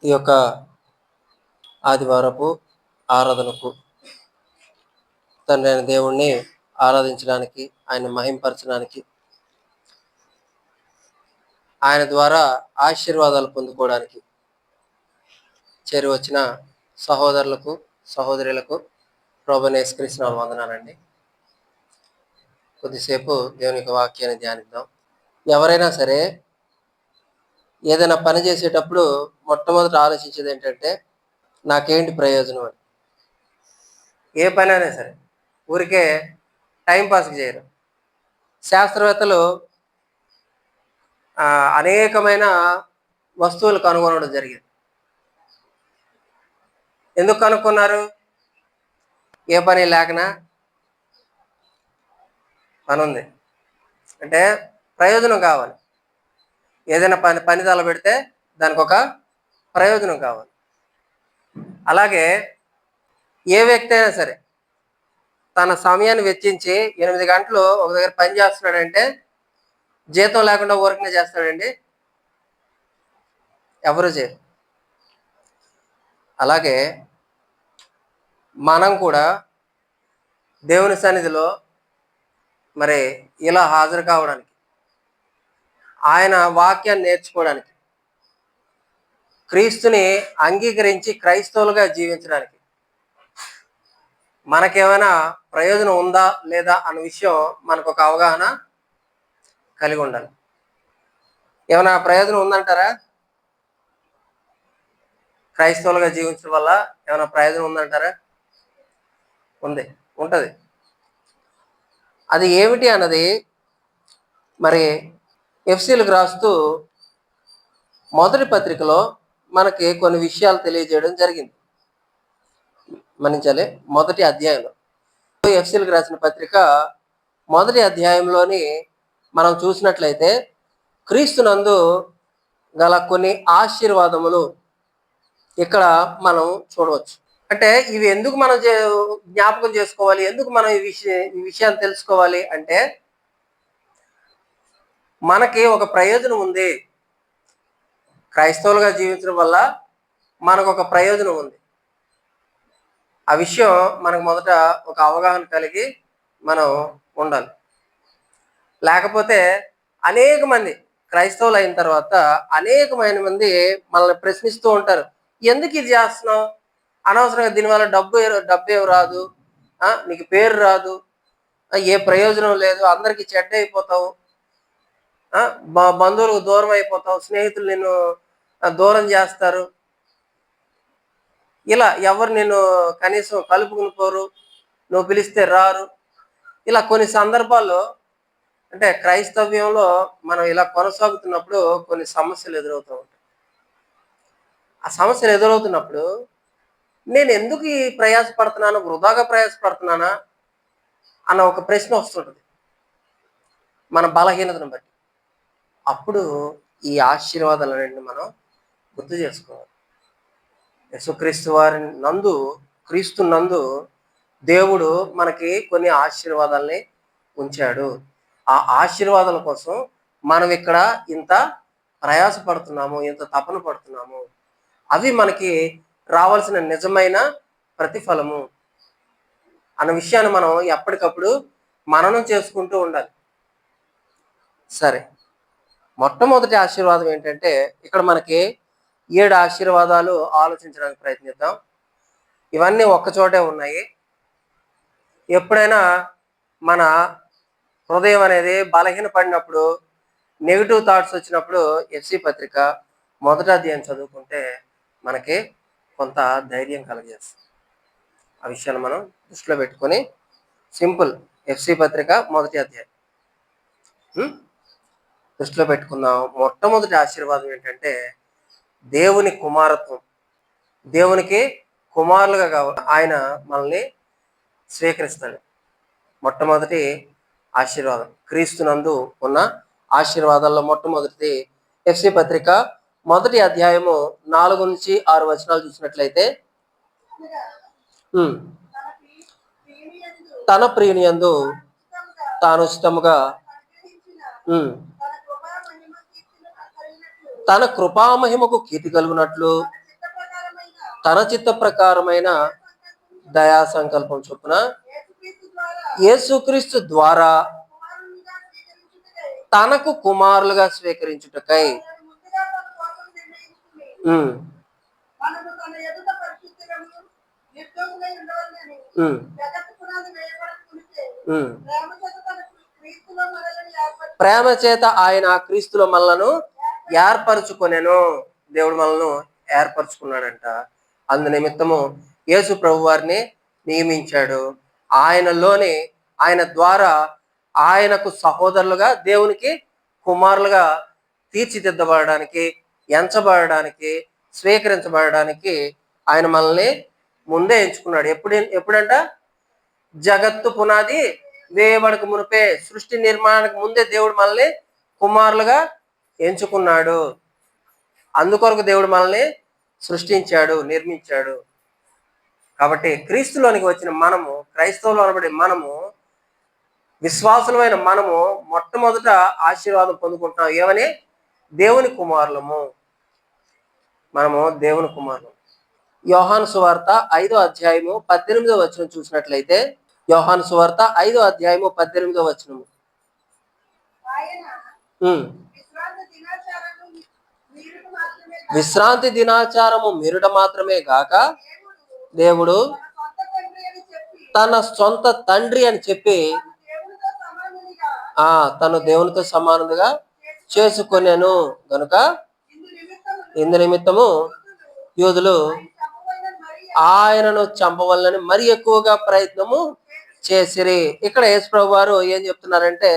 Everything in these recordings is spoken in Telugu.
ఈ యొక్క ఆదివారపు ఆరాధనకు తండ్రి అయిన దేవుణ్ణి ఆరాధించడానికి, ఆయన మహింపరచడానికి, ఆయన ద్వారా ఆశీర్వాదాలు పొందుకోవడానికి చేరి వచ్చిన సహోదరులకు, సహోదరులకు ప్రభువైన యేసుక్రీస్తు నామమున వందనాలండి. కొద్దిసేపు దేవుని యొక్క వాక్యాన్ని ధ్యానిద్దాం. ఎవరైనా సరే ఏదైనా పని చేసేటప్పుడు మొట్టమొదట ఆలోచించేది ఏంటంటే, నాకేంటి ప్రయోజనం అని. ఏ పని అయినా సరే ఊరికే టైంపాస్కి చేయరు. శాస్త్రవేత్తలు అనేకమైన వస్తువులు కనుగొనడం జరిగింది. ఎందుకు కనుక్కున్నారు? ఏ పని లేకనా? పని ఉంది అంటే ప్రయోజనం కావాలి. ఏదైనా పని తలపెడితే దానికి ఒక ప్రయోజనం కావాలి. అలాగే ఏ వ్యక్తి అయినా సరే తన సమయాన్ని వెచ్చించి 8 గంటలు ఒక దగ్గర పని చేస్తున్నాడంటే జీతం లేకుండా ఊరికనే చేస్తాడండి? ఎవరు చేయరు. అలాగే మనం కూడా దేవుని సన్నిధిలో మరి ఇలా హాజరు కావడానికి, ఆయన వాక్యాన్ని నేర్చుకోవడానికి, క్రీస్తుని అంగీకరించి క్రైస్తవులుగా జీవించడానికి మనకేమైనా ప్రయోజనం ఉందా లేదా అన్న విషయం మనకు ఒక అవగాహన కలిగి ఉండాలి. ఏమైనా ప్రయోజనం ఉందంటారా? క్రైస్తవులుగా జీవించడం వల్ల ఏమైనా ప్రయోజనం ఉందంటారా? ఉంటుంది. అది ఏమిటి అన్నది మరి ఎఫ్సీలకు రాస్తూ మొదటి పత్రికలో మనకి కొన్ని విషయాలు తెలియజేయడం జరిగింది. మన్నించాలి, మొదటి అధ్యాయంలో ఎఫ్సీలకు రాసిన పత్రిక మొదటి అధ్యాయంలోని మనం చూసినట్లయితే క్రీస్తునందు గల కొన్ని ఆశీర్వాదములు ఇక్కడ మనం చూడవచ్చు. అంటే ఇవి ఎందుకు మనం జ్ఞాపకం చేసుకోవాలి, ఎందుకు మనం ఈ విషయాన్ని తెలుసుకోవాలి అంటే, మనకి ఒక ప్రయోజనం ఉంది. క్రైస్తవులుగా జీవించడం వల్ల మనకు ఒక ప్రయోజనం ఉంది. ఆ విషయం మనకు మొదట ఒక అవగాహన కలిగి మనం ఉండాలి. లేకపోతే అనేక మంది క్రైస్తవులు అయిన తర్వాత అనేకమైన మంది మనల్ని ప్రశ్నిస్తూ ఉంటారు, ఎందుకు ఇది చేస్తున్నావు? అనవసరంగా దీనివల్ల డబ్బు రాదు, నీకు పేరు రాదు, ఏ ప్రయోజనం లేదు, అందరికీ చెడ్డ అయిపోతావు, బంధువులకు దూరం అయిపోతావు, స్నేహితులు నిన్ను దూరం చేస్తారు, ఇలా ఎవరు నిన్ను కనీసం కలుపుకుని పోరు, నువ్వు పిలిస్తే రారు. ఇలా కొన్ని సందర్భాల్లో అంటే క్రైస్తవ్యంలో మనం ఇలా కొనసాగుతున్నప్పుడు కొన్ని సమస్యలు ఎదురవుతూ ఉంటాయి. ఆ సమస్యలు ఎదురవుతున్నప్పుడు నేను ఎందుకు ఈ ప్రయాసపడుతున్నాను, వృధాగా ప్రయాసపడుతున్నానా అన్న ఒక ప్రశ్న వస్తుంటుంది మన బలహీనతను బట్టి. అప్పుడు ఈ ఆశీర్వాదాలన్నింటినీ మనం గుర్తు చేసుకోవాలి. యేసుక్రీస్తు వారి నందు, క్రీస్తు నందు దేవుడు మనకి కొన్ని ఆశీర్వాదాలని ఉంచాడు. ఆ ఆశీర్వాదాల కోసం మనం ఇక్కడ ఇంత ప్రయాసపడుతున్నాము, ఇంత తపన పడుతున్నాము. అవి మనకి రావాల్సిన నిజమైన ప్రతిఫలము అన్న విషయాన్ని మనం ఎప్పటికప్పుడు మననం చేసుకుంటూ ఉండాలి. సరే, మొట్టమొదటి ఆశీర్వాదం ఏంటంటే, ఇక్కడ మనకి 7 ఆశీర్వాదాలు ఆలోచించడానికి ప్రయత్నిద్దాం. ఇవన్నీ ఒక్కచోటే ఉన్నాయి. ఎప్పుడైనా మన హృదయం అనేది బలహీనపడినప్పుడు, నెగిటివ్ థాట్స్ వచ్చినప్పుడు ఎఫ్సీ పత్రిక మొదటి అధ్యాయం చదువుకుంటే మనకి కొంత ధైర్యం కలిగజేస్తుంది. ఆ విషయాన్ని మనం దృష్టిలో పెట్టుకొని సింపుల్ ఎఫ్సీ పత్రిక మొదటి అధ్యాయం దృష్టిలో పెట్టుకుందాం. మొట్టమొదటి ఆశీర్వాదం ఏంటంటే దేవుని కుమారత్వం. దేవునికి కుమారులుగా కావాలి, ఆయన మనల్ని స్వీకరిస్తాడు. మొట్టమొదటి ఆశీర్వాదం క్రీస్తునందు ఉన్న ఆశీర్వాదాల్లో మొట్టమొదటిది ఎఫ్సీ పత్రిక మొదటి అధ్యాయము 4 నుంచి 6 వచనాలు చూసినట్లయితే, తన ప్రియుని యందు తాను ఉచితముగా తన కృపామహిమకు కీర్తి కలుగునట్లు తన చిత్త ప్రకారమైన దయా సంకల్పం చొప్పున యేసుక్రీస్తు ద్వారా తనకు కుమారులుగా స్వీకరించుటకై ప్రేమ చేత ఆయన క్రీస్తులో మనలను ఏర్పరచుకొనెను. దేవుడు మనల్ని ఏర్పరచుకున్నాడంట. అందు నిమిత్తము యేసు ప్రభు వారిని నియమించాడు. ఆయనలోని ఆయన ద్వారా ఆయనకు సహోదరులుగా దేవునికి కుమారులుగా తీర్చిదిద్దబడడానికి, ఎంచబడడానికి, స్వీకరించబడడానికి ఆయన మనల్ని ముందే ఎంచుకున్నాడు. ఎప్పుడంట? జగత్తు పునాది వేయబడక మునిపే, సృష్టి నిర్మాణానికి ముందే దేవుడు మనల్ని కుమారులుగా ఎంచుకున్నాడు. అందుకొరకు దేవుడు మనల్ని సృష్టించాడు, నిర్మించాడు. కాబట్టి క్రీస్తులోనికి వచ్చిన మనము, క్రైస్తవులు అనబడి మనము, విశ్వాసులమైన మనము మొట్టమొదట ఆశీర్వాదం పొందుకుంటున్నాం. ఏమని? దేవుని కుమారులము. మనము దేవుని కుమారులు. యోహాను సువార్త 5వ అధ్యాయము 18వ వచనం చూసినట్లయితే, యోహాను సువార్త 5వ అధ్యాయము 18వ వచనము. విశ్రాంతి దినాచారము మీరుట మాత్రమే గాక దేవుడు తన సొంత తండ్రి అని చెప్పి తను దేవునితో సమానుడిగా చేసుకొనెను గనుక ఇందు నిమిత్తము యూదులు ఆయనను చంపవలనని మరి ఎక్కువగా ప్రయత్నము చేసిరి. ఇక్కడ యేసుప్రభు వారు ఏం చెప్తున్నారంటే,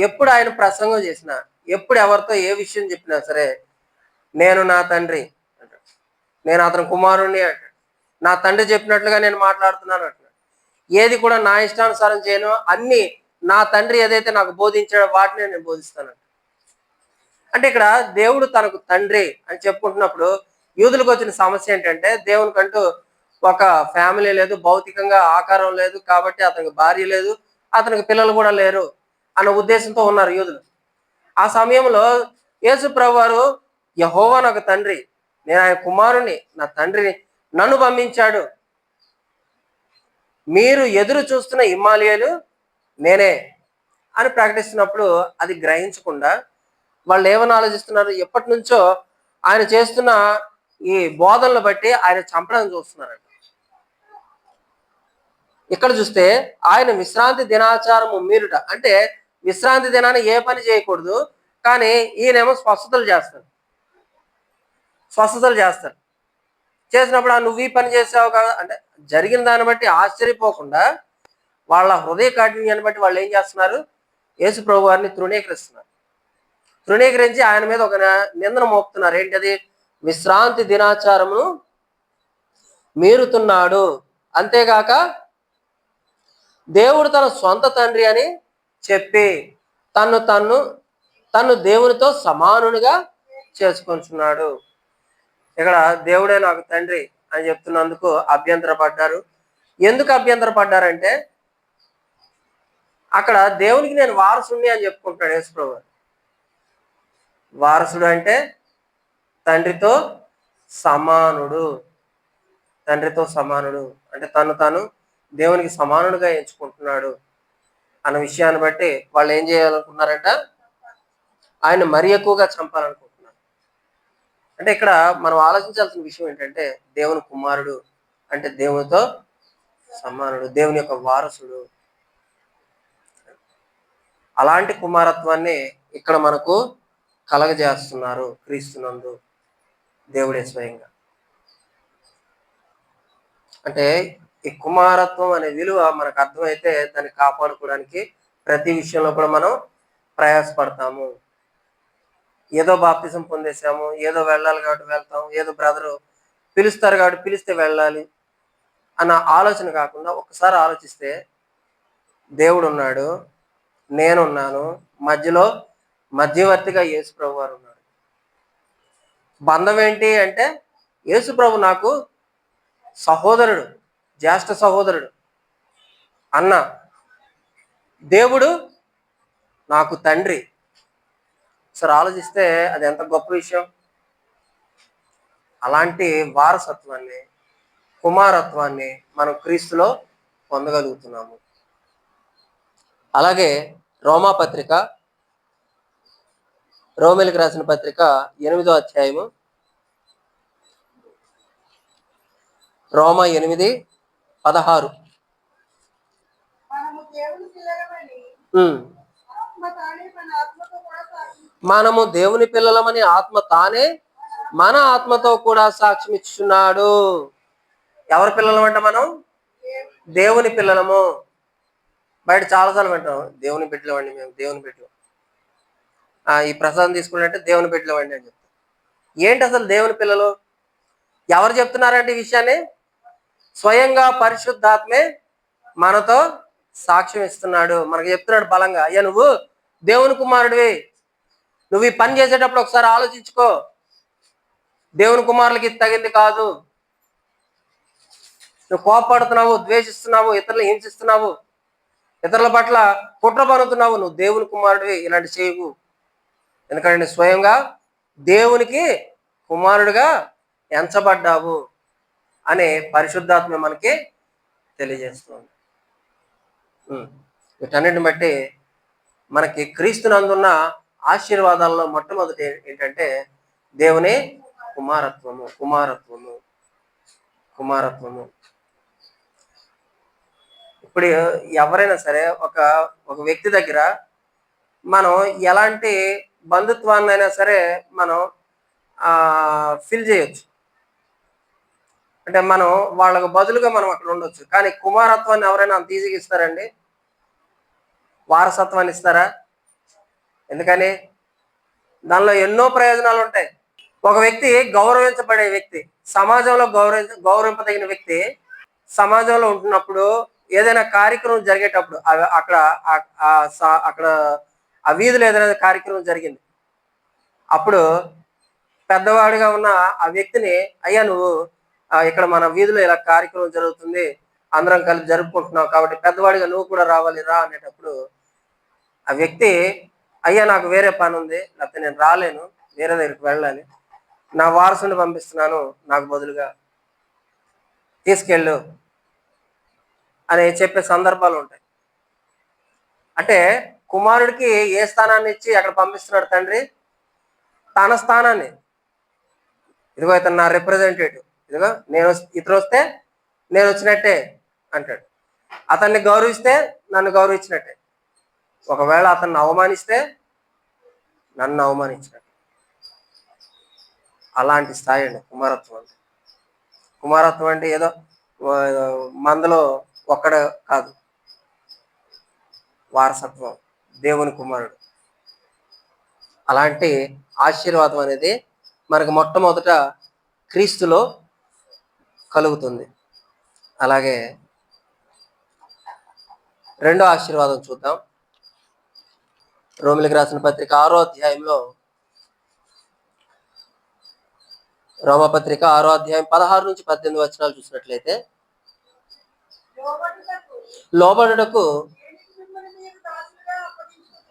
ఎప్పుడు ఆయన ప్రసంగం చేసినా, ఎప్పుడు ఎవరితో ఏ విషయం చెప్పినా సరే, నేను నా తండ్రి అంటాడు, నేను అతని కుమారుణ్ణి అంటాడు, నా తండ్రి చెప్పినట్లుగా నేను మాట్లాడుతున్నాను అంటాడు, ఏది కూడా నా ఇష్టానుసారం చేయను, అన్ని నా తండ్రి ఏదైతే నాకు బోధించాడో వాటిని నేను బోధిస్తాను. అంటే ఇక్కడ దేవుడు తనకు తండ్రి అని చెప్పుకుంటున్నప్పుడు యూదులకు వచ్చిన సమస్య ఏంటంటే, దేవునికంటూ ఒక ఫ్యామిలీ లేదు, భౌతికంగా ఆకారం లేదు, కాబట్టి అతనికి భార్య లేదు, అతనికి పిల్లలు కూడా లేరు అన్న ఉద్దేశంతో ఉన్నారు యూదులు. ఆ సమయంలో యేసు ప్రభు వారు యెహోవా నాకు తండ్రి, నేను ఆయన కుమారుని, నా తండ్రిని నన్ను పంపించాడు, మీరు ఎదురు చూస్తున్న ఇమ్మానుయేలు నేనే అని ప్రకటిస్తున్నప్పుడు అది గ్రహించకుండా వాళ్ళు ఏమని ఆలోచిస్తున్నారు? ఎప్పటి నుంచో ఆయన చేస్తున్న ఈ బోధనలు బట్టి ఆయన చంపడానికి చూస్తున్నారంట. ఇక్కడ చూస్తే ఆయన విశ్రాంతి దినాచారము మీరుట, అంటే విశ్రాంతి దినాన్ని ఏ పని చేయకూడదు, కానీ ఈయనేమో స్వస్థతలు చేస్తారు. చేసినప్పుడు నువ్వు ఈ పని చేసావు కదా అంటే, జరిగిన దాన్ని బట్టి ఆశ్చర్యపోకుండా వాళ్ళ హృదయ కాఠిన్యాన్ని బట్టి వాళ్ళు ఏం చేస్తున్నారు? యేసు ప్రభు వారిని తృణీకరించి ఆయన మీద ఒక నిందన మోపుతున్నారు. ఏంటది? విశ్రాంతి దినాచారమును మీరుతున్నాడు, అంతేగాక దేవుడు తన సొంత తండ్రి అని చెప్పి తను దేవునితో సమానునిగా చేసుకుంటున్నాడు. ఇక్కడ దేవుడే నాకు తండ్రి అని చెప్తున్నందుకు అభ్యంతరపడ్డారు. ఎందుకు అభ్యంతరపడ్డారంటే, అక్కడ దేవునికి నేను వారసుని అని చెప్పుకుంటాడు యేసు ప్రభువు. వారసుడు అంటే తండ్రితో సమానుడు అంటే తాను దేవునికి సమానుడిగా ఎంచుకుంటున్నాడు అన్న విషయాన్ని బట్టి వాళ్ళు ఏం చేయాలనుకున్నారంట? ఆయన మరి ఎక్కువగా చంపాలనుకుంటున్నారు. అంటే ఇక్కడ మనం ఆలోచించాల్సిన విషయం ఏంటంటే, దేవుని కుమారుడు అంటే దేవునితో సమానుడు, దేవుని యొక్క వారసుడు. అలాంటి కుమారత్వాన్ని ఇక్కడ మనకు కలగజేస్తున్నారు క్రీస్తునందు దేవుడే స్వయంగా. అంటే ఈ కుమారత్వం అనే విలువ మనకు అర్థమైతే దాన్ని కాపాడుకోవడానికి ప్రతి విషయంలో కూడా మనం ప్రయాసపడతాము. ఏదో బాప్తిజం పొందేసాము, ఏదో వెళ్ళాలి కాబట్టి వెళ్తాం, ఏదో బ్రదరు పిలుస్తారు కాబట్టి పిలిస్తే వెళ్ళాలి అన్న ఆలోచన కాకుండా ఒక్కసారి ఆలోచిస్తే, దేవుడు ఉన్నాడు, నేనున్నాను, మధ్యలో మధ్యవర్తిగా యేసు ప్రభు వారు ఉన్నాడు. బంధం ఏంటి అంటే, యేసు ప్రభు నాకు సహోదరుడు, జ్యేష్ఠ సహోదరుడు, అన్న. దేవుడు నాకు తండ్రి. సరే ఆలోచిస్తే అది ఎంత గొప్ప విషయం. అలాంటి వారసత్వాన్ని, కుమారత్వాన్ని మనం క్రీస్తులో పొందగలుగుతున్నాము. అలాగే రోమాపత్రిక, రోమిలకు రాసిన పత్రిక 8వ అధ్యాయము, రోమా 8:16. మనము దేవుని పిల్లలమని ఆత్మ తానే మన ఆత్మతో కూడా సాక్ష్యం ఇచ్చుచున్నాడు. ఎవరి పిల్లలమంట మనం? దేవుని పిల్లలము. బయట చాలాసార్లు వింటాం, దేవుని బిడ్డలమండి మేము, దేవుని బిడ్డలు. ఈ ప్రసాదం తీసుకున్నట్టే దేవుని బిడ్డలమండి అని చెప్తాం. ఏంటి అసలు దేవుని పిల్లలు? ఎవరు చెప్తున్నారంటే ఈ విషయాన్ని? స్వయంగా పరిశుద్ధాత్మే మనతో సాక్ష్యం ఇస్తున్నాడు. మనకు చెప్తున్నాడు బలంగా, అయ్యా నువ్వు దేవుని కుమారుడివి, నువ్వు ఈ పని చేసేటప్పుడు ఒకసారి ఆలోచించుకో, దేవుని కుమారులకి ఇది తగింది కాదు, నువ్వు కోపడుతున్నావు, ద్వేషిస్తున్నావు, ఇతరులు హింసిస్తున్నావు, ఇతరుల పట్ల కుట్ర పనుతున్నావు, నువ్వు దేవుని కుమారుడివి, ఇలాంటి చేయవు. ఎందుకంటే స్వయంగా దేవునికి కుమారుడిగా ఎంచబడ్డావు అనే పరిశుద్ధాత్మ మనకి తెలియజేస్తుంది. వీటన్నిటిని బట్టి మనకి క్రీస్తునందున్న ఆశీర్వాదాల్లో మొట్టమొదటి ఏంటంటే దేవుని కుమారత్వము, కుమారత్వము, కుమారత్వము. ఇప్పుడు ఎవరైనా సరే ఒక వ్యక్తి దగ్గర మనం ఎలాంటి బంధుత్వాన్నైనా సరే మనం ఫిల్ చేయొచ్చు. అంటే మనం వాళ్ళకు బదులుగా మనం అక్కడ ఉండొచ్చు. కానీ కుమారత్వాన్ని ఎవరైనా అంత ఈజీగా ఇస్తారండి? వారసత్వాన్ని ఇస్తారా? ఎందుకని? దానిలో ఎన్నో ప్రయోజనాలు ఉంటాయి. ఒక వ్యక్తి గౌరవించబడే వ్యక్తి, సమాజంలో గౌరవింపదగిన వ్యక్తి సమాజంలో ఉంటున్నప్పుడు ఏదైనా కార్యక్రమం జరిగేటప్పుడు అక్కడ ఆ వీధిలో ఏదైనా కార్యక్రమం జరిగింది, అప్పుడు పెద్దవాడిగా ఉన్న ఆ వ్యక్తిని, అయ్యా నువ్వు ఇక్కడ మన వీధిలో ఇలా కార్యక్రమం జరుగుతుంది, అందరం కలిసి జరుపుకుంటున్నావు కాబట్టి పెద్దవాడిగా నువ్వు కూడా రావాలి రా అనేటప్పుడు ఆ వ్యక్తి, అయ్యా నాకు వేరే పని ఉంది, లేకపోతే నేను రాలేను, వేరే దగ్గరికి వెళ్ళాలి, నా వారసుని పంపిస్తున్నాను, నాకు బదులుగా తీసుకెళ్ళు అని చెప్పే సందర్భాలు ఉంటాయి. అంటే కుమారుడికి ఏ స్థానాన్ని ఇచ్చి అక్కడ పంపిస్తున్నాడు తండ్రి? తన స్థానాన్ని. ఇదిగో ఇతను నా రిప్రజెంటేటివ్, ఇదిగో ఇతను వస్తే నేను వచ్చినట్టే అంటాడు. అతన్ని గౌరవిస్తే నన్ను గౌరవించినట్టే, ఒకవేళ అతన్ని అవమానిస్తే నన్ను అవమానించినట్టు. అలాంటి స్థాయి అండి కుమారత్వం అంటే. కుమారత్వం అంటే ఏదో మందలో ఒక్కడే కాదు, వారసత్వం, దేవుని కుమారుడు. అలాంటి ఆశీర్వాదం అనేది మనకు మొట్టమొదట క్రీస్తులో కలుగుతుంది. అలాగే రెండో ఆశీర్వాదం చూద్దాం. రోమిలకు రాసిన పత్రిక 6వ అధ్యాయంలో, రోమపత్రిక 6వ అధ్యాయం 16 నుంచి 18 వచనాలు చూసినట్లయితే, లోబడుటకు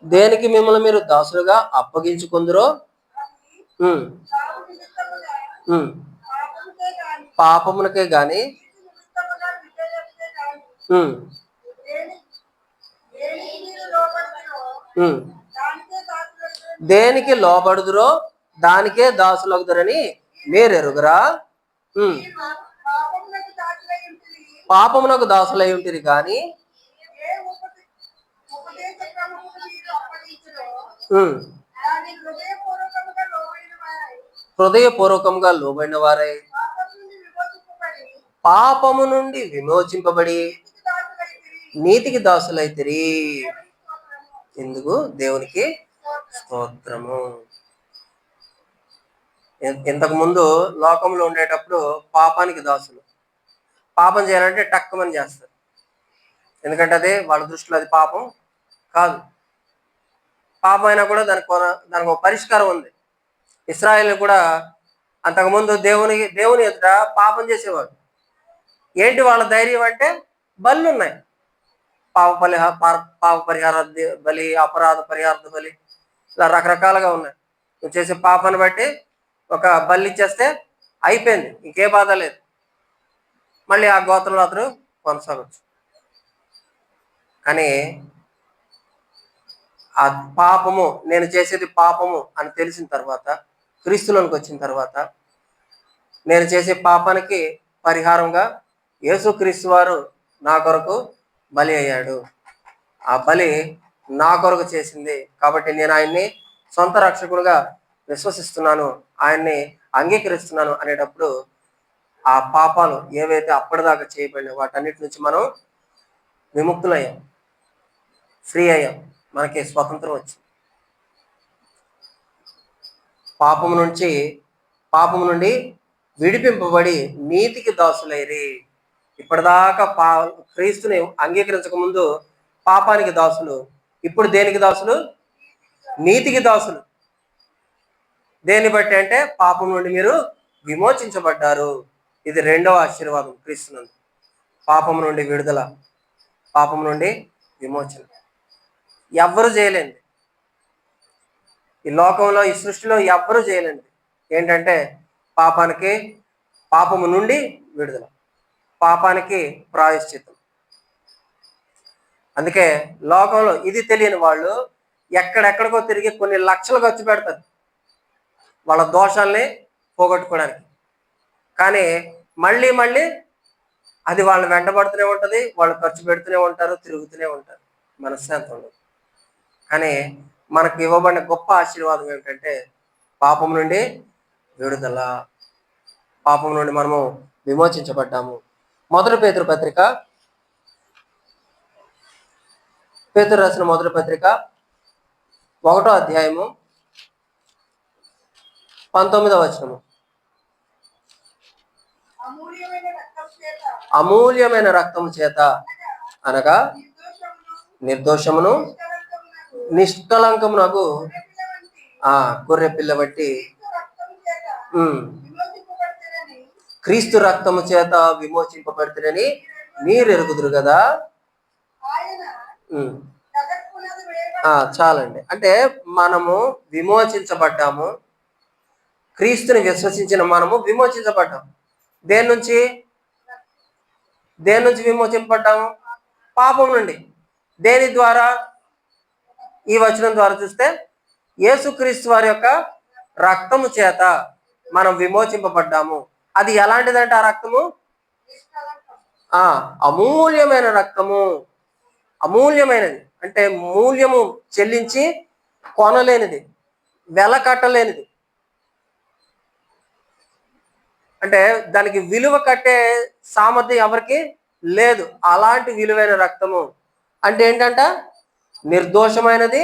దేనికి మిమ్మల్ని మీరు దాసులుగా అప్పగించుకుందరో పాపమునకే గాని దేనికి లోబడుదురో దానికే దాసులగుదరని మీరెరుగురా. పాపమునకు దాసులై ఉంటుంది కానీ హృదయపూర్వకంగా లోబడిన వారై పాపము నుండి విమోచింపబడి నీతికి దాసులైతిరి. ఎందుకు? దేవునికి స్తోత్రము. ఇంతకు ముందు లోకంలో ఉండేటప్పుడు పాపానికి దాసులు. పాపం చేయాలంటే టక్కుమని చేస్తారు, ఎందుకంటే అదే వాళ్ళ దృష్టిలో అది పాపం కాదు. పాపం అయినా కూడా దానికి ఒక పరిష్కారం ఉంది. ఇశ్రాయేలు కూడా అంతకుముందు దేవుని ఎదుట పాపం చేసేవాడు. ఏంటి వాళ్ళ ధైర్యం అంటే? బళ్ళు ఉన్నాయి, పాప పరిహార బలి, అపరాధ పరిహార బలి, ఇలా రకరకాలుగా ఉన్నాయి. నువ్వు చేసే పాపాన్ని బట్టి ఒక బలి ఇచ్చేస్తే అయిపోయింది, ఇంకే బాధ లేదు. మళ్ళీ ఆ గోత్రంలో అతను కొనసాగచ్చు. కానీ ఆ పాపము, నేను చేసేది పాపము అని తెలిసిన తర్వాత, క్రీస్తులోనికి వచ్చిన తర్వాత, నేను చేసే పాపానికి పరిహారంగా యేసుక్రీస్తు వారు నా కొరకు బలి అయ్యాడు. ఆ బలి నా కొరకు చేసింది కాబట్టి నేను ఆయన్ని సొంత రక్షకుడుగా విశ్వసిస్తున్నాను, ఆయన్ని అంగీకరిస్తున్నాను అనేటప్పుడు ఆ పాపాలు ఏవైతే అప్పటిదాకా చేయబడినా వాటన్నిటి నుంచి మనం విముక్తులయ్యాం, ఫ్రీ అయ్యాం, మనకి స్వతంత్రం వచ్చింది. పాపము నుండి విడిపింపబడి నీతికి దాసులైరి. ఇప్పటిదాకా క్రీస్తుని అంగీకరించక ముందు పాపానికి దాసులు, ఇప్పుడు దేనికి దాసులు? నీతికి దాసులు. దేన్ని బట్టి అంటే పాపం నుండి మీరు విమోచించబడ్డారు. ఇది రెండవ ఆశీర్వాదం క్రీస్తునందు. పాపం నుండి విడుదల, పాపం నుండి విమోచన. ఎవ్వరు చేయలేండి ఈ లోకంలో, ఈ సృష్టిలో ఎవ్వరు చేయలేండి. ఏంటంటే పాపము నుండి విడుదల, పాపానికి ప్రాయశ్చిత్తం. అందుకే లోకంలో ఇది తెలియని వాళ్ళు ఎక్కడెక్కడికో తిరిగి కొన్ని లక్షలు ఖర్చు పెడతారు వాళ్ళ దోషాల్ని పోగొట్టుకోవడానికి. కానీ మళ్ళీ మళ్ళీ అది వాళ్ళని వెంటబడుతూనే ఉంటుంది, వాళ్ళు ఖర్చు పెడుతూనే ఉంటారు, తిరుగుతూనే ఉంటారు, మనశ్శాంతి ఉండదు. కానీ మనకు ఇవ్వబడిన గొప్ప ఆశీర్వాదం ఏమిటంటే పాపం నుండి విడుదల, పాపం నుండి మనము విమోచించబడ్డాము. మొదటి పేతురు రాసిన మొదటి పత్రిక 1వ అధ్యాయము 19వ వచనము. అమూల్యమైన రక్తము చేత అనగా నిర్దోషమును నిష్కలంకమునగు గొర్రె పిల్ల బట్టి క్రీస్తు రక్తము చేత విమోచింపబడితేనని మీరు ఎరుగుదురు కదా. చాలండి. అంటే మనము విమోచించబడ్డాము, క్రీస్తుని విశ్వసించిన మనము విమోచించబడ్డాము. దేని నుంచి విమోచింపబడ్డాము? పాపం నుండి. దేని ద్వారా? ఈ వచనం ద్వారా చూస్తే యేసుక్రీస్తు వారి యొక్క రక్తము చేత మనం విమోచింపబడ్డాము. అది ఎలాంటిదంటే ఆ రక్తము అమూల్యమైన రక్తము. అమూల్యమైనది అంటే మూల్యము చెల్లించి కొనలేనిది, వెల కట్టలేనిది. అంటే దానికి విలువ కట్టే సామర్థ్యం ఎవరికి లేదు. అలాంటి విలువైన రక్తము అంటే ఏంటంట? నిర్దోషమైనది,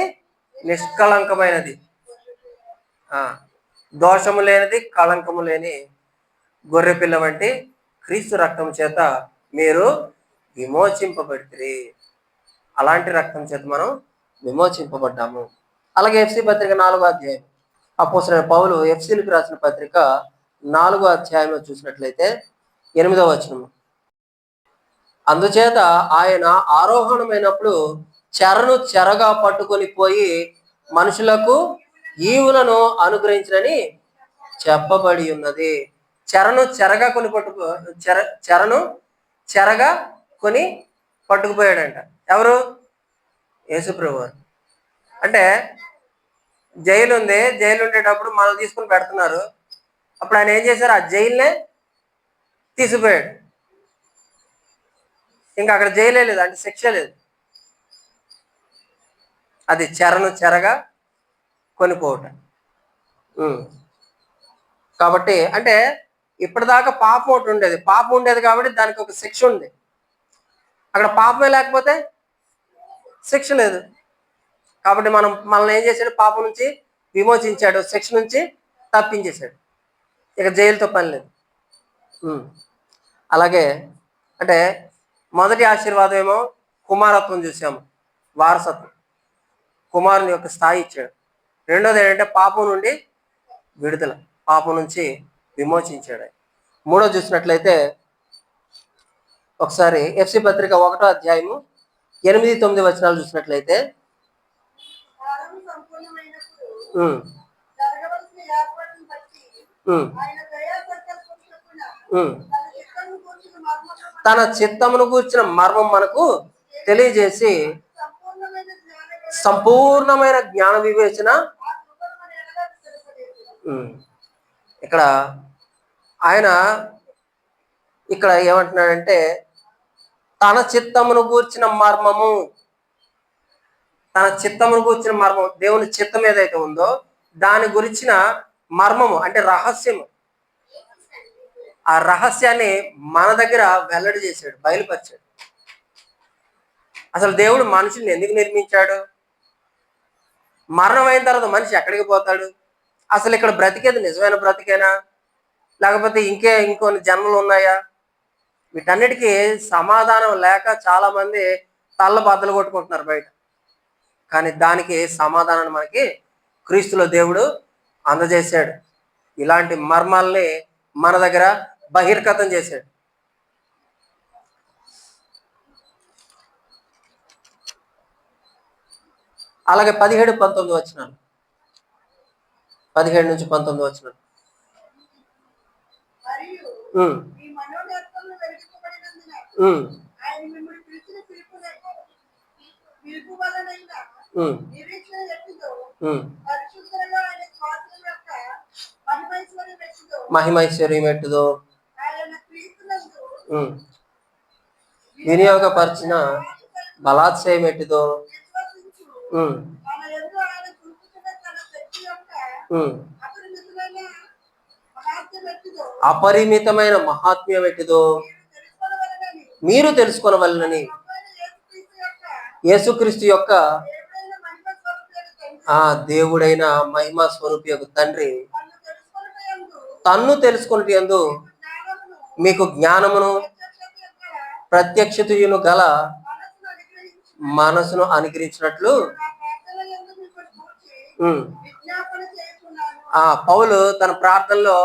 నిష్కళంకమైనది, దోషము లేనిది, కళంకము లేని గొర్రెపిల్ల వంటి క్రీస్తు రక్తం చేత మీరు విమోచింపబడితే. అలాంటి రక్తం చేత మనం విమోచింపబడ్డాము. అలాగే ఎఫ్సి పత్రిక 4వ అధ్యాయం, అపోస్తలుడైన పౌలు ఎఫ్సీలకు రాసిన పత్రిక 4వ అధ్యాయంలో చూసినట్లయితే 8వ వచనము. అందుచేత ఆయన ఆరోహణమైనప్పుడు చెరగా పట్టుకొని పోయి మనుషులకు ఈవులను అనుగ్రహించనని చెప్పబడి ఉన్నది. చెరను చెరగా కొని పట్టుకుపోయాడంట. ఎవరు? యేసుప్రభు వారు. అంటే జైలు ఉంది, జైలు ఉండేటప్పుడు మనం తీసుకుని పెడుతున్నారు. అప్పుడు ఆయన ఏం చేశారు? ఆ జైలునే తీసిపోయాడు. ఇంకా అక్కడ జైలే లేదు, అంటే శిక్ష లేదు. అది చెరగా కొనిపోవటం. కాబట్టి అంటే ఇప్పటిదాకా పాపం ఒకటి ఉండేది, పాపం ఉండేది కాబట్టి దానికి ఒక శిక్ష ఉంది. అక్కడ పాపమే లేకపోతే శిక్ష లేదు. కాబట్టి మనల్ని ఏం చేశాడు? పాపం నుంచి విమోచించాడు, శిక్ష నుంచి తప్పించేశాడు. ఇక జైలుతో పని లేదు. అలాగే అంటే మొదటి ఆశీర్వాదం ఏమో కుమారత్వం చూసాము, వారసత్వం, కుమారుని యొక్క స్థాయి ఇచ్చాడు. రెండోది ఏంటంటే పాపం నుండి విడుదల, పాపం నుంచి విమోచించాడు. మూడోది చూసినట్లయితే ఒకసారి ఎఫ్సి పత్రిక 1వ అధ్యాయము 8-9 వచనాలు చూసినట్లయితే ఉమ్. తన చిత్తమును కూర్చిన మర్మం మనకు తెలియజేసి సంపూర్ణమైన జ్ఞాన వివేచన. ఇక్కడ ఆయన ఇక్కడ ఏమంటున్నాడంటే తన చిత్తమును కూర్చిన మర్మము, తన చిత్తమును కూర్చిన మర్మం, దేవుని చిత్తం ఏదైతే ఉందో దాని గురించిన మర్మము అంటే రహస్యము. ఆ రహస్యాన్ని మన దగ్గర వెల్లడి చేశాడు, బయలుపరిచాడు. అసలు దేవుడు మనిషిని ఎందుకు నిర్మించాడు? మరణం అయిన తర్వాత మనిషి ఎక్కడికి పోతాడు? అసలు ఇక్కడ బ్రతికేది నిజమైన బ్రతికేనా, లేకపోతే ఇంకొన్ని జన్మలు ఉన్నాయా? వీటన్నిటికీ సమాధానం లేక చాలా మంది తల్ల బద్దలు కొట్టుకుంటున్నారు బయట. కానీ దానికి సమాధానాన్ని మనకి క్రీస్తులో దేవుడు అందజేశాడు. ఇలాంటి మర్మాల్ని మన దగ్గర బహిర్గతం చేశాడు. అలాగే 17-19 వచనాలు, 17 నుంచి 19 వచనాలు. మహిమైశ్వర్యం ఎట్టుదో వినియోగపరిచిన బలాత్సయం ఎట్టుదో అపరిమితమైన మహాత్మ్యం ఎట్టిదో మీరు తెలుసుకొనవలెనని యేసుక్రీస్తు యొక్క ఆ దేవుడైన మహిమా స్వరూపియగు తండ్రి తన్ను తెలుసుకొనుటయందు మీకు జ్ఞానమును ప్రత్యక్షతయును గల మనసును అనుగ్రహించినట్లు పౌలు తన ప్రార్థనలో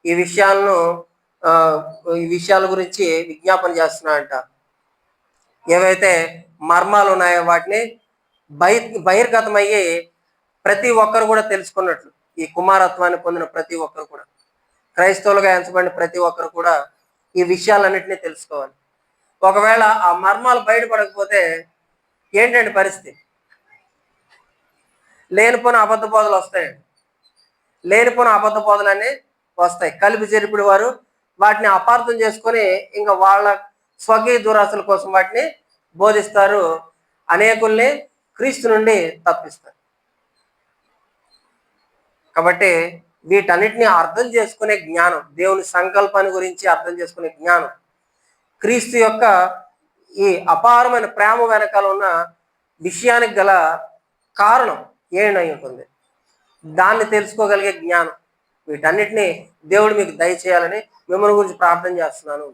ఈ విషయాల గురించి విజ్ఞాపన చేస్తున్నాడంట. ఏవైతే మర్మాలు ఉన్నాయో వాటిని బహిర్గతమయ్యి ప్రతి ఒక్కరు కూడా తెలుసుకున్నట్లు, ఈ కుమారత్వాన్ని పొందిన ప్రతి ఒక్కరు కూడా, క్రైస్తవులుగా ఎంచబడిన ప్రతి ఒక్కరు కూడా ఈ విషయాలన్నింటినీ తెలుసుకోవాలి. ఒకవేళ ఆ మర్మాలు బయటపడకపోతే ఏంటంటే పరిస్థితి? లేనిపోయిన అబద్ధ బోధలు వస్తాయండి. లేనిపోయిన అబద్ధ బోధలన్నీ వస్తాయి. కలిపి చెరిపిడి వారు వాటిని అపార్థం చేసుకొని ఇంకా వాళ్ళ స్వకీయ దురాశల కోసం వాటిని బోధిస్తారు, అనేకుల్ని క్రీస్తు నుండి తప్పిస్తారు. కాబట్టి వీటన్నిటిని అర్థం చేసుకునే జ్ఞానం, దేవుని సంకల్పాన్ని గురించి అర్థం చేసుకునే జ్ఞానం, క్రీస్తు యొక్క ఈ అపారమైన ప్రేమ వెనకాల ఉన్న విషయానికి గల కారణం ఏమై ఉంటుంది, దాన్ని తెలుసుకోగలిగే జ్ఞానం, వీటన్నిటిని దేవుడు మీకు దయచేయాలని మిమ్మల్ని గురించి ప్రార్థన చేస్తున్నాను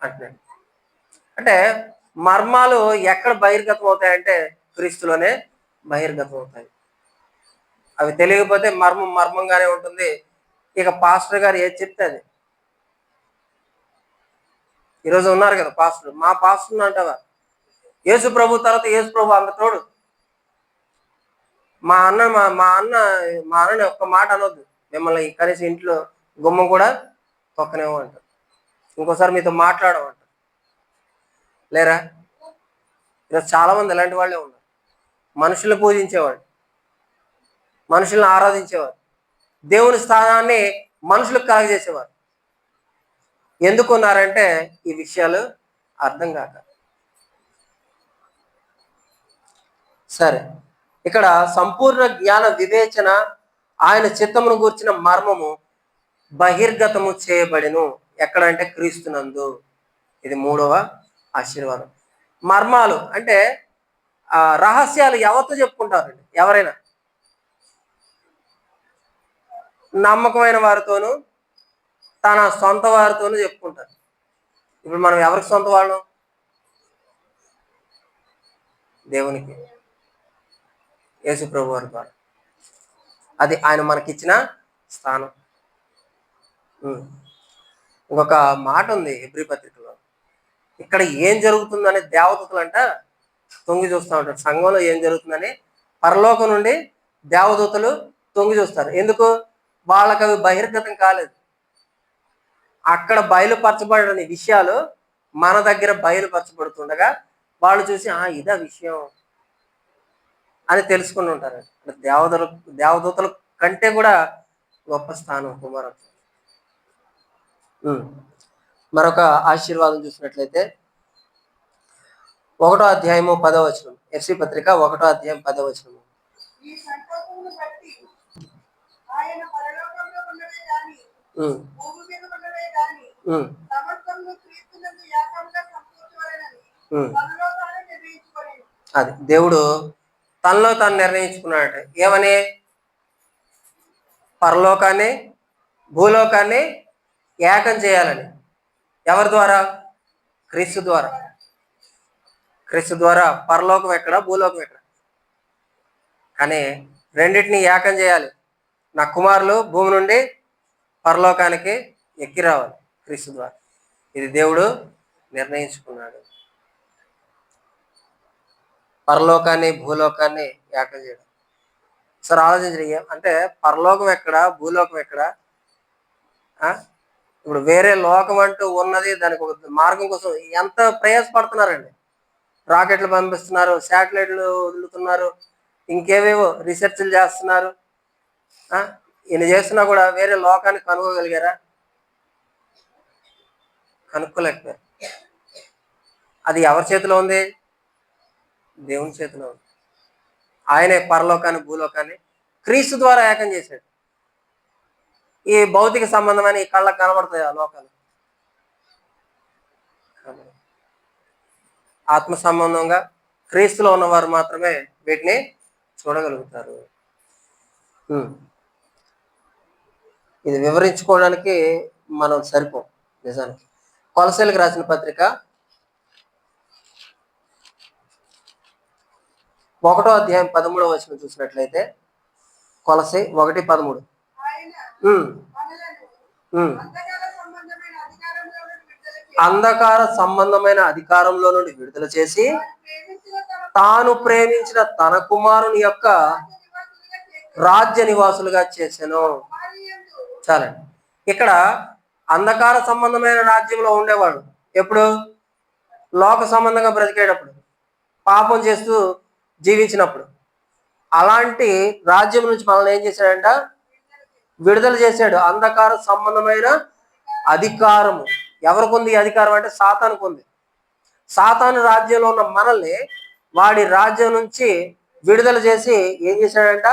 అంటున్నాడు. అంటే మర్మాలు ఎక్కడ బహిర్గతం అవుతాయంటే క్రీస్తులోనే బహిర్గతం అవుతాయి. అవి తెలియకపోతే మర్మంగానే ఉంటుంది. ఇక పాస్టర్ గారు ఏది చెప్తే అది. ఈరోజు ఉన్నారు కదా పాస్టర్, మా పాస్టర్ అంటావా? యేసు ప్రభు తర్వాత యేసు ప్రభు అంత తోడు. మా అన్నని ఒక్క మాట అనొద్దు, మిమ్మల్ని కనీసం ఇంట్లో గుమ్మం కూడా తొక్కనేమో అంటారు, ఇంకోసారి మీతో మాట్లాడమంటారు. లేరా? ఈరోజు చాలా మంది ఇలాంటి వాళ్ళే ఉన్నారు. మనుషులు పూజించేవాడు, మనుషులను ఆరాధించేవారు, దేవుని స్థానాన్ని మనుషులకు కలగజేసేవారు. ఎందుకున్నారంటే ఈ విషయాలు అర్థం కాక. సరే, ఇక్కడ సంపూర్ణ జ్ఞాన వివేచన, ఆయన చిత్తమును గూర్చిన మర్మము బహిర్గతము చేయబడిను. ఎక్కడంటే క్రీస్తునందు. ఇది 3వ ఆశీర్వాదం. మర్మాలు అంటే రహస్యాలు ఎవరితో చెప్పుకుంటారండి? ఎవరైనా నమ్మకమైన వారితోనూ తన సొంత వారితోనూ చెప్పుకుంటారు. ఇప్పుడు మనం ఎవరికి సొంత వాళ్ళం? దేవునికి, యేసు ప్రభు వారి ద్వారా. అది ఆయన మనకిచ్చిన స్థానం. ఇంకొక మాట ఉంది హెబ్రీ పత్రికలో, ఇక్కడ ఏం జరుగుతుందని దేవదూతలు అంట తొంగి చూస్తూ ఉంటారు. సంఘంలో ఏం జరుగుతుందని పరలోకం నుండి దేవదూతలు తొంగి చూస్తారు. ఎందుకు? వాళ్ళకి అవి బహిర్గతం కాలేదు. అక్కడ బయలుపరచబడని విషయాలు మన దగ్గర బయలుపరచబడుతుండగా వాళ్ళు చూసి ఇదా విషయం అని తెలుసుకుని ఉంటారు. దేవదూతల కంటే కూడా గొప్ప స్థానం కుమారత్వం. మరొక ఆశీర్వాదం చూసినట్లయితే 1వ అధ్యాయము 10వ వచనం, ఎఫ్సి పత్రిక 1వ అధ్యాయం 10వ వచనం. అది దేవుడు తనలో తాను నిర్ణయించుకున్నాడట. ఏమని? పరలోకాన్ని భూలోకాన్ని ఏకం చేయాలని. ఎవరి ద్వారా? క్రీస్తు ద్వారా. క్రీస్తు ద్వారా పరలోకం ఎక్కడ, భూలోకం ఎక్కడ? కానీ రెండింటినీ ఏకం చేయాలి. నా కుమారులు భూమి నుండి పరలోకానికి ఎక్కి రావాలి క్రీస్తు ద్వారా. ఇది దేవుడు నిర్ణయించుకున్నాడు. పరలోకాన్ని భూలోకాన్ని ఏకం చేయడం. సరే ఆలోచించండి. అంటే పరలోకం ఎక్కడ, భూలోకం ఎక్కడ? ఇప్పుడు వేరే లోకం అంటూ ఉన్నది, దానికి ఒక మార్గం కోసం ఎంత ప్రయాసపడుతున్నారండి. రాకెట్లు పంపిస్తున్నారు, శాటిలైట్లు వదులుతున్నారు, ఇంకేవేవో రీసెర్చ్లు చేస్తున్నారు. ఈయన చేస్తున్నా కూడా వేరే లోకాన్ని కనుగోగలిగారా? కనుక్కోలేకపోయారు. అది ఎవరి చేతిలో ఉంది? దేవుని చేతిలో ఉంది. ఆయనే పరలోకాన్ని భూలోకాన్ని క్రీస్తు ద్వారా ఏకం చేశాడు. ఈ భౌతిక సంబంధమైన ఈ కళ్ళకు కనబడతాయి ఆ లోకాలు. ఆత్మ సంబంధంగా క్రీస్తులో ఉన్నవారు మాత్రమే వీటిని చూడగలుగుతారు. ఇది వివరించుకోవడానికి మనం సరిపోం నిజానికి. కొలసీలకు రాసిన పత్రిక 1వ అధ్యాయం 13వ వచనం చూసినట్లయితే, కొలసీ 1:13. అంధకార సంబంధమైన అధికారంలో నుండి విడుదల చేసి తాను ప్రేమించిన తన కుమారుని యొక్క రాజ్య నివాసులుగా చేశాను. చాలండి. ఇక్కడ అంధకార సంబంధమైన రాజ్యంలో ఉండేవాడు ఎప్పుడు? లోక సంబంధంగా బ్రతికేటప్పుడు, పాపం చేస్తూ జీవించినప్పుడు. అలాంటి రాజ్యం నుంచి మనల్ని ఏం చేశాడంట? విడుదల చేశాడు. అంధకార సంబంధమైన అధికారము ఎవరికి ఉంది? అధికారం అంటే సాతానుకు ఉంది. సాతాను రాజ్యంలో ఉన్న మనల్ని వాడి రాజ్యం నుంచి విడుదల చేసి ఏం చేశాడంట?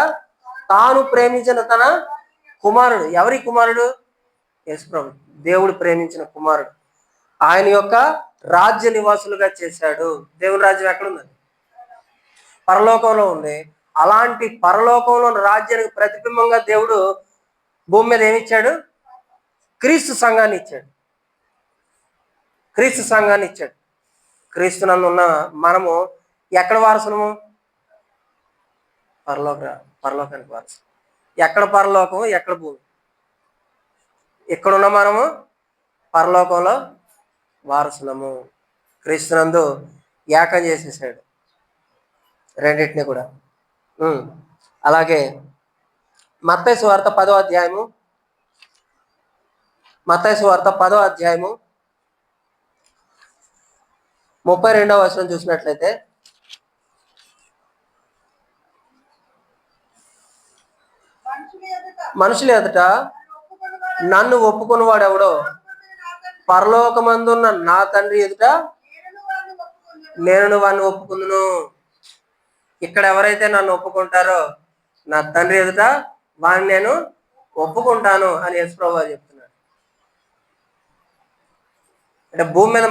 తాను ప్రేమించిన తన కుమారుడు. ఎవరి కుమారుడు? యేసుప్రభు, దేవుడు ప్రేమించిన కుమారుడు. ఆయన యొక్క రాజ్య నివాసులుగా చేశాడు. దేవుని రాజ్యం ఎక్కడుంది? పరలోకంలో ఉంది. అలాంటి పరలోకంలో రాజ్యానికి ప్రతిబింబంగా దేవుడు భూమి మీద ఏమిచ్చాడు? క్రీస్తు సంఘాన్ని ఇచ్చాడు. క్రీస్తు సంఘాన్ని ఇచ్చాడు. క్రీస్తునందు ఉన్న మనము ఎక్కడ వారసులము? పరలోకానికి వారసు. ఎక్కడ పరలోకము, ఎక్కడ భూమి? ఎక్కడున్న మనము పరలోకంలో వారసులము. క్రీస్తునందు ఏకం చేసేసాడు రెండింటిని కూడా. అలాగే మత్తయి సువార్త 10వ అధ్యాయము, మత్తయి సువార్త 10వ అధ్యాయము 32వ వచనం చూసినట్లయితే, మనుషులు ఎదుట నన్ను ఒప్పుకున్నవాడెవడో పరలోకమందున్న నా తండ్రి ఎదుట నేను వాడిని ఒప్పుకుందును. ఇక్కడ ఎవరైతే నన్ను ఒప్పుకుంటారో నా తండ్రి ఎదుట వాడిని నేను ఒప్పుకుంటాను అని యేసుప్రభువు వారు చెప్తున్నాడు. అంటే భూమి మీద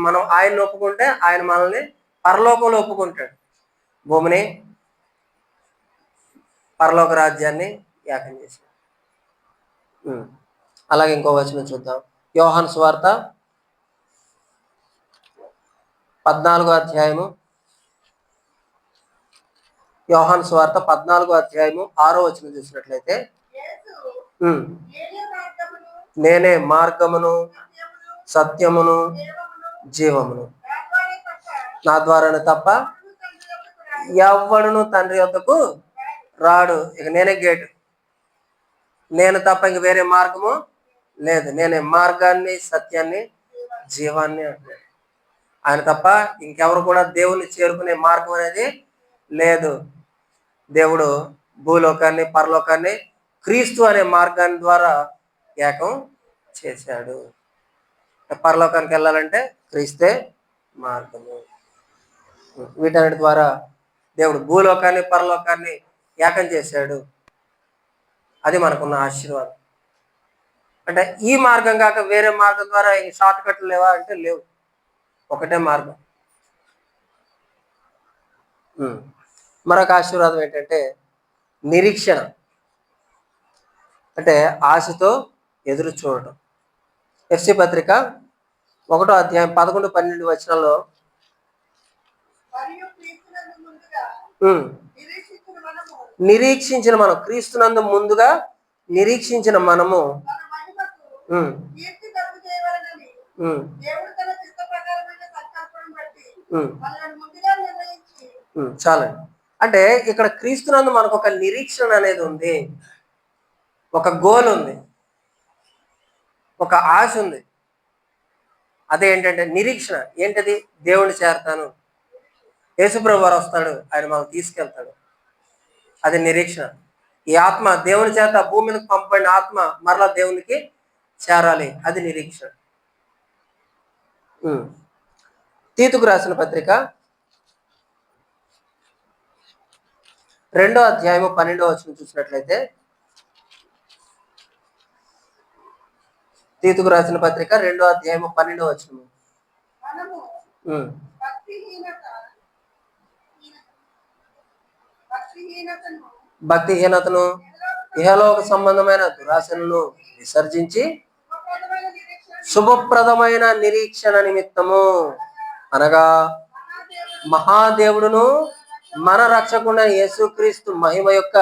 మనం ఆయన్ని ఒప్పుకుంటే ఆయన మనల్ని పరలోకంలో ఒప్పుకుంటాడు. భూమిని పరలోక రాజ్యాన్ని ఏకం చేశాడు. అలాగే ఇంకో వచనం చూద్దాం. యోహాను సువార్త 14వ అధ్యాయము, యోహాను సువార్త 14వ అధ్యాయము 6వ వచనం చూసినట్లయితే, నేనే మార్గమును సత్యమును జీవమును, నా ద్వారానే తప్ప ఎవ్వడును తండ్రి వద్దకు రాడు. ఇక నేనే గేటు. నేను తప్ప ఇంక వేరే మార్గము లేదు. నేనే మార్గాన్ని, సత్యాన్ని, జీవాన్ని అంటున్నాడు. ఆయన తప్ప ఇంకెవరు కూడా దేవుణ్ణి చేరుకునే మార్గం అనేది లేదు. దేవుడు భూలోకాన్ని, పరలోకాన్ని క్రీస్తు అనే మార్గాన్ని ద్వారా ఏకం చేశాడు. పరలోకానికి వెళ్ళాలంటే క్రీస్తే మార్గము. వీటన్నిటి ద్వారా దేవుడు భూలోకాన్ని, పరలోకాన్ని ఏకం చేశాడు. అది మనకున్న ఆశీర్వాదం. అంటే ఈ మార్గం కాక వేరే మార్గం ద్వారా షార్ట్ కట్లు లేవా అంటే లేవు. ఒకటే మార్గం. మరొక ఆశీర్వాదం ఏంటంటే నిరీక్షణ, అంటే ఆశతో ఎదురు చూడటం. ఎఫ్సి పత్రిక 1వ అధ్యాయం 11, 12 వచనాల్లో నిరీక్షించిన మనం, క్రీస్తునందు ముందుగా నిరీక్షించిన మనము చాలండి. అంటే ఇక్కడ క్రీస్తునందు మనకు ఒక నిరీక్షణ అనేది ఉంది, ఒక గోల్ ఉంది, ఒక ఆశ ఉంది. అదేంటంటే నిరీక్షణ. ఏంటది? దేవుణ్ణి చేరతాను, యేసుప్రభు వారు వస్తాడు, ఆయన మనం తీసుకెళ్తాడు. అది నిరీక్షణ. ఈ ఆత్మ దేవుని చేత భూమి మీదకి పంపబడిన ఆత్మ మరలా దేవునికి చేరాలి, అది నిరీక్షణ. తీతుకు రాసిన పత్రిక 2వ అధ్యాయము 12వ వచనం చూసినట్లయితే, తీతుకు రాసిన పత్రిక 2వ అధ్యాయము 12వ వచనం. భక్తిహీనతను, ఇహలోక సంబంధమైన దురాశలను విసర్జించి శుభప్రదమైన నిరీక్షణ నిమిత్తము, అనగా మహాదేవుడును మన రక్షకుడైన యేసుక్రీస్తు మహిమ యొక్క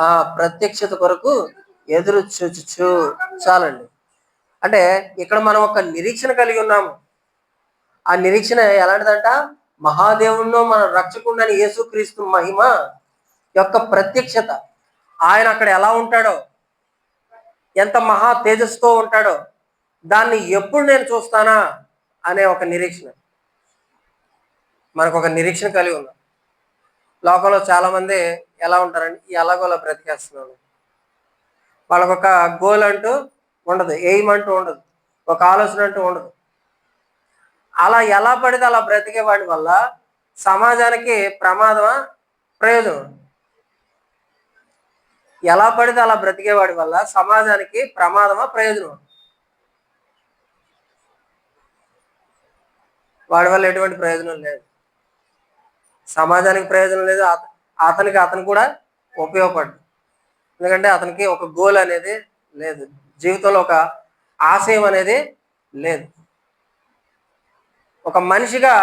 ఆ ప్రత్యక్షత కొరకు ఎదురు చూచుచు. చాలండి. అంటే ఇక్కడ మనం ఒక నిరీక్షణ కలిగి ఉన్నాము. ఆ నిరీక్షణ ఎలాంటిదంట? మహాదేవుడును మన రక్షకుడైన యేసుక్రీస్తు మహిమ యొక్క ప్రత్యక్షత. ఆయన అక్కడ ఎలా ఉంటాడో, ఎంత మహా తేజస్సుతో ఉంటాడో, దాన్ని ఎప్పుడు నేను చూస్తానా అనే ఒక నిరీక్షణ. మనకు ఒక నిరీక్షణ కలిగి ఉన్నాం. లోకంలో చాలా మంది ఎలా ఉంటారండి? ఎలాగోలా బ్రతికేస్తున్నాడు. వాళ్ళకు ఒక గోల్ అంటూ ఉండదు, ఎయిమ్ అంటూ ఉండదు, ఒక ఆలోచన అంటూ ఉండదు. అలా ఎలా పడితే అలా బ్రతికే వాడి వల్ల సమాజానికి ప్రమాదమా, ప్రయోజనం? ఎలా పడితే అలా బ్రతికేవాడి వల్ల సమాజానికి ప్రమాదమా, ప్రయోజనం? వాడి వల్ల ఎటువంటి ప్రయోజనం లేదు. సమాజానికి ప్రయోజనం లేదు, అతను కూడా ఉపయోగపడ్డు. ఎందుకంటే అతనికి ఒక గోల్ అనేది లేదు, జీవితంలో ఒక ఆశయం అనేది లేదు. ఒక మనిషిగా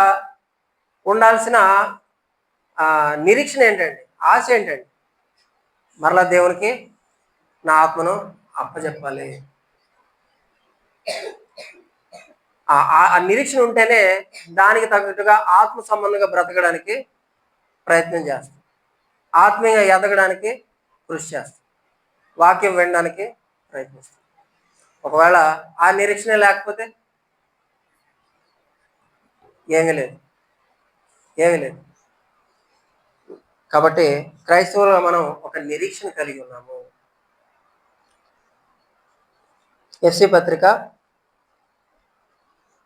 ఉండాల్సిన నిరీక్షణ ఏంటండి? ఆశ ఏంటండి? మరలా దేవునికి నా ఆత్మను అప్పచెప్పాలి. ఆ నిరీక్షణ ఉంటేనే దానికి తగ్గట్టుగా ఆత్మ సంబంధంగా బ్రతకడానికి ప్రయత్నం చేస్తాం, ఆత్మీయంగా ఎదగడానికి కృషి చేస్తాం, వాక్యం వినడానికి ప్రయత్నిస్తాం. ఒకవేళ ఆ నిరీక్షణ లేకపోతే ఏమీ లేదు. కాబట్టి క్రైస్తవులుగా మనం ఒక నిరీక్షణ కలిగి ఉన్నాము. ఎఫ్సి పత్రిక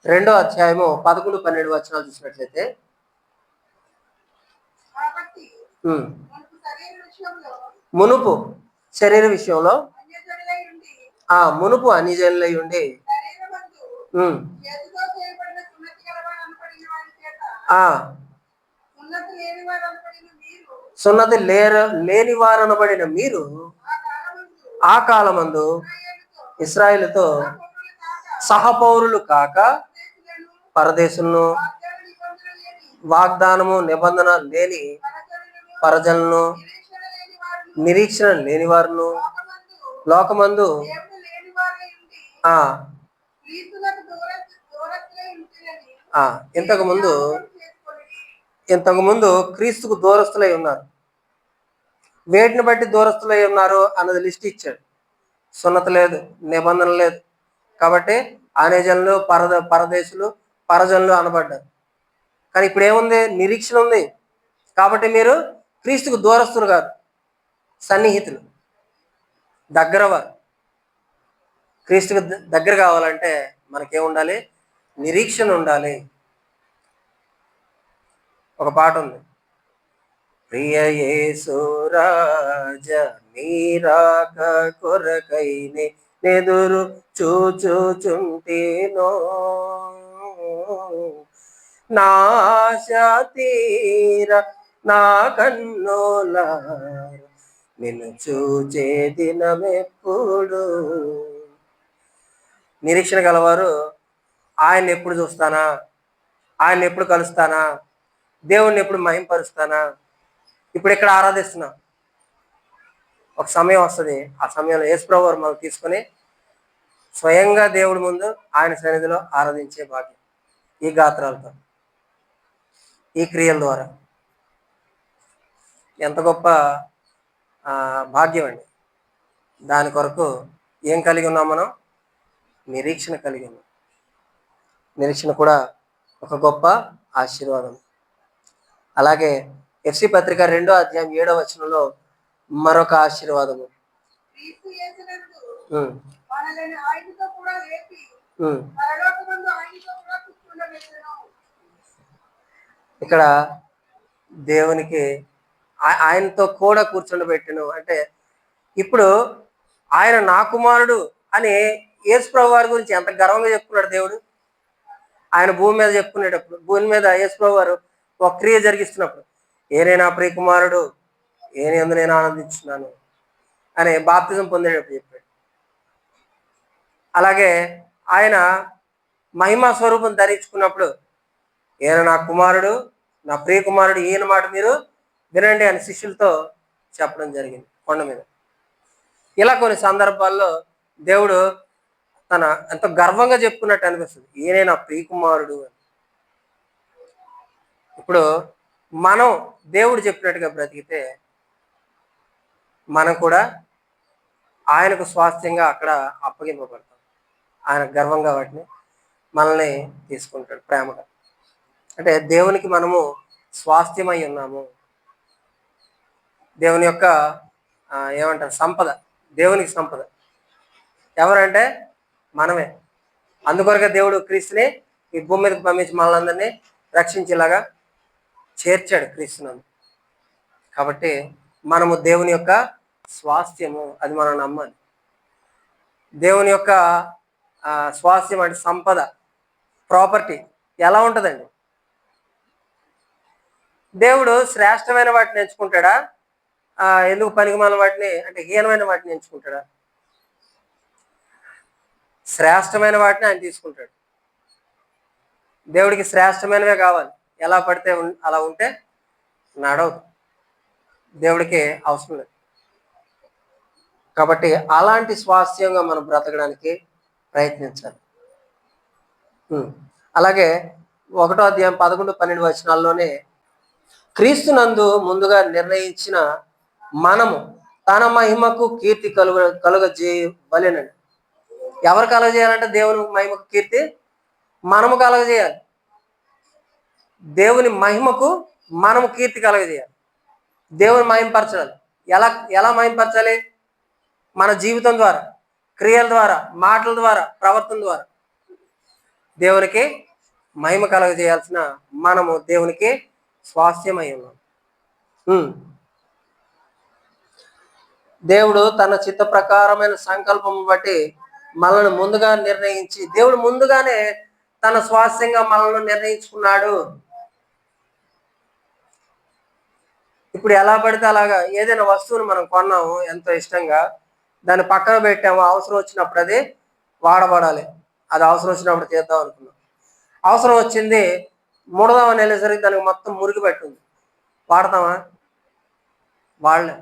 2వ అధ్యాయము 11, 12 వచనాలు చూసినట్లయితే, మునుపు శరీర విషయంలో మునుపు అన్యజనులై ఉండి సున్నతి లేని వారు అనబడిన మీరు ఆ కాలమందు ఇశ్రాయేలుతో సహపౌరులు కాక పరదేశులను, వాగ్దానము నిబంధన లేని పరజలను, నిరీక్షణ లేని వారును, లోకమందు ఇంతకుముందు క్రీస్తుకు దూరస్తులై ఉన్నారు. వేటిని బట్టి దూరస్తులై ఉన్నారు అన్నది లిస్ట్ ఇచ్చాడు. సున్నత లేదు, నిబంధన లేదు. కాబట్టి అనేజనులు, పరదేశులు, పరజనులు అనబడ్డారు. కానీ ఇప్పుడు ఏముంది? నిరీక్షణ ఉంది. కాబట్టి మీరు క్రీస్తుకు దూరస్తులు కాదు, సన్నిహితులు, దగ్గరవారు. క్రీస్తుకు దగ్గర కావాలంటే మనకేముండాలి? నిరీక్షణ ఉండాలి. ఒక పాట ఉంది, ప్రియ యేసు రాజ నీరాక కొరకైనే నెదురు చూచుచుంటేనో, నాశ తీర నా కన్నులార నిన్ను చూచే దినమెప్పుడు. నిరీక్షణ గలవారు ఆయన ఎప్పుడు చూస్తానా, ఆయన ఎప్పుడు కలుస్తానా, దేవుణ్ణి ఎప్పుడు మహింపరుస్తానా. ఇప్పుడు ఇక్కడ ఆరాధిస్తున్నాం, ఒక సమయం వస్తుంది, ఆ సమయంలో యేసుప్రభువు వారు మనం తీసుకొని స్వయంగా దేవుడి ముందు ఆయన సన్నిధిలో ఆరాధించే భాగ్యం ఈ గాత్రాలతో, ఈ క్రియల ద్వారా. ఎంత గొప్ప భాగ్యం అండి. దాని కొరకు ఏం కలిగి ఉన్నాం మనం? నిరీక్షణ కలిగి ఉన్నాం. నిరీక్షణ కూడా ఒక గొప్ప ఆశీర్వాదం. అలాగే ఎఫ్సి పత్రిక 2వ అధ్యాయం 7వ వచనంలో మరొక ఆశీర్వాదము, ఇక్కడ దేవునికి ఆయనతో కూడా కూర్చుండబెట్టను అంటే, ఇప్పుడు ఆయన నా కుమారుడు అని యేసుప్రభు వారి గురించి ఎంత గర్వంగా చెప్పుకున్నాడు దేవుడు. ఆయన భూమి మీద చెప్పుకునేటప్పుడు, భూమి మీద యేసుప్రభు వారు ఒక క్రియ జరిగిస్తున్నప్పుడు, ఏనే నా ప్రియ కుమారుడు, ఏనే అందు నేను ఆనందించున్నాను అని బాప్తిజం పొందేటప్పుడు చెప్పాడు. అలాగే ఆయన మహిమా స్వరూపం ధరించుకున్నప్పుడు, ఈయన నా కుమారుడు, నా ప్రియ కుమారుడు, ఈయన మాట మీరు వినండి అని శిష్యులతో చెప్పడం జరిగింది కొండ మీద. ఇలా కొన్ని సందర్భాల్లో దేవుడు తన ఎంతో గర్వంగా చెప్పుకున్నట్టు అనిపిస్తుంది, ఈయనే నా ప్రియ కుమారుడు అని. ఇప్పుడు మనం దేవుడు చెప్పినట్టుగా బ్రతికితే మనం కూడా ఆయనకు స్వాస్థ్యంగా అక్కడ అప్పగింపబడతాం. ఆయన గర్వంగా వాటిని మనల్ని తీసుకుంటాడు ప్రేమగా. అంటే దేవునికి మనము స్వాస్థ్యమై ఉన్నాము. దేవుని యొక్క ఏమంటారు సంపద, దేవునికి సంపద ఎవరంటే మనమే. అందుకొరగా దేవుడు క్రీస్తుని ఈ భూమి మీదకి పంపించి మనల్ని రక్షించేలాగా చేర్చాడు క్రీస్తునందు. కాబట్టి మనము దేవుని యొక్క స్వాస్థ్యము, అది మనం నమ్మాలి. దేవుని యొక్క స్వాస్థ్యం అంటే సంపద, ప్రాపర్టీ ఎలా ఉంటుందండి? దేవుడు శ్రేష్టమైన వాటిని ఎంచుకుంటాడా? ఎందుకు పనికిమాలిన వాటిని అంటే హీనమైన వాటిని ఎంచుకుంటాడా? శ్రేష్టమైన వాటిని ఆయన తీసుకుంటాడు. దేవుడికి శ్రేష్టమైనవే కావాలి. ఎలా పడితే అలా ఉంటే నడవదు, దేవుడికి అవసరం లేదు. కాబట్టి అలాంటి స్వాస్థ్యంగా మనం బ్రతకడానికి ప్రయత్నించాలి. అలాగే 1వ అధ్యాయం 11-12 వచనాల్లోనే క్రీస్తునందు ముందుగా నిర్ణయించిన మనము తన మహిమకు కీర్తి కలుగజేయవలెనండి. ఎవరు కలుగజేయాలంటే దేవుని మహిమకు కీర్తి మనము కలుగజేయాలి. దేవుని మహిమకు మనము కీర్తి కలుగజేయాలి, దేవుని మహిమపరచాలి. ఎలా మహిమపరచాలి? మన జీవితం ద్వారా, క్రియల ద్వారా, మాటల ద్వారా, ప్రవర్తన ద్వారా దేవునికి మహిమ కలుగజేయాల్సిన మనము దేవునికి స్వాస్థ్యమై ఉన్నాం. దేవుడు తన చిత్త ప్రకారమైన సంకల్పం బట్టి మనల్ని ముందుగా నిర్ణయించి, దేవుడు ముందుగానే తన స్వాస్థ్యంగా మనల్ని నిర్ణయించుకున్నాడు. ఇప్పుడు ఎలా పడితే అలాగా ఏదైనా వస్తువుని మనం కొన్నాము ఎంతో ఇష్టంగా, దాన్ని పక్కన పెట్టాము, అవసరం వచ్చినప్పుడు అది వాడబడాలి. అది అవసరం వచ్చినప్పుడు తీద్దాం అనుకున్నాం, అవసరం వచ్చింది ముడదామని వెళ్ళేసరికి దానికి మొత్తం మురికి పెట్టింది, వాడతామా? వాళ్ళే.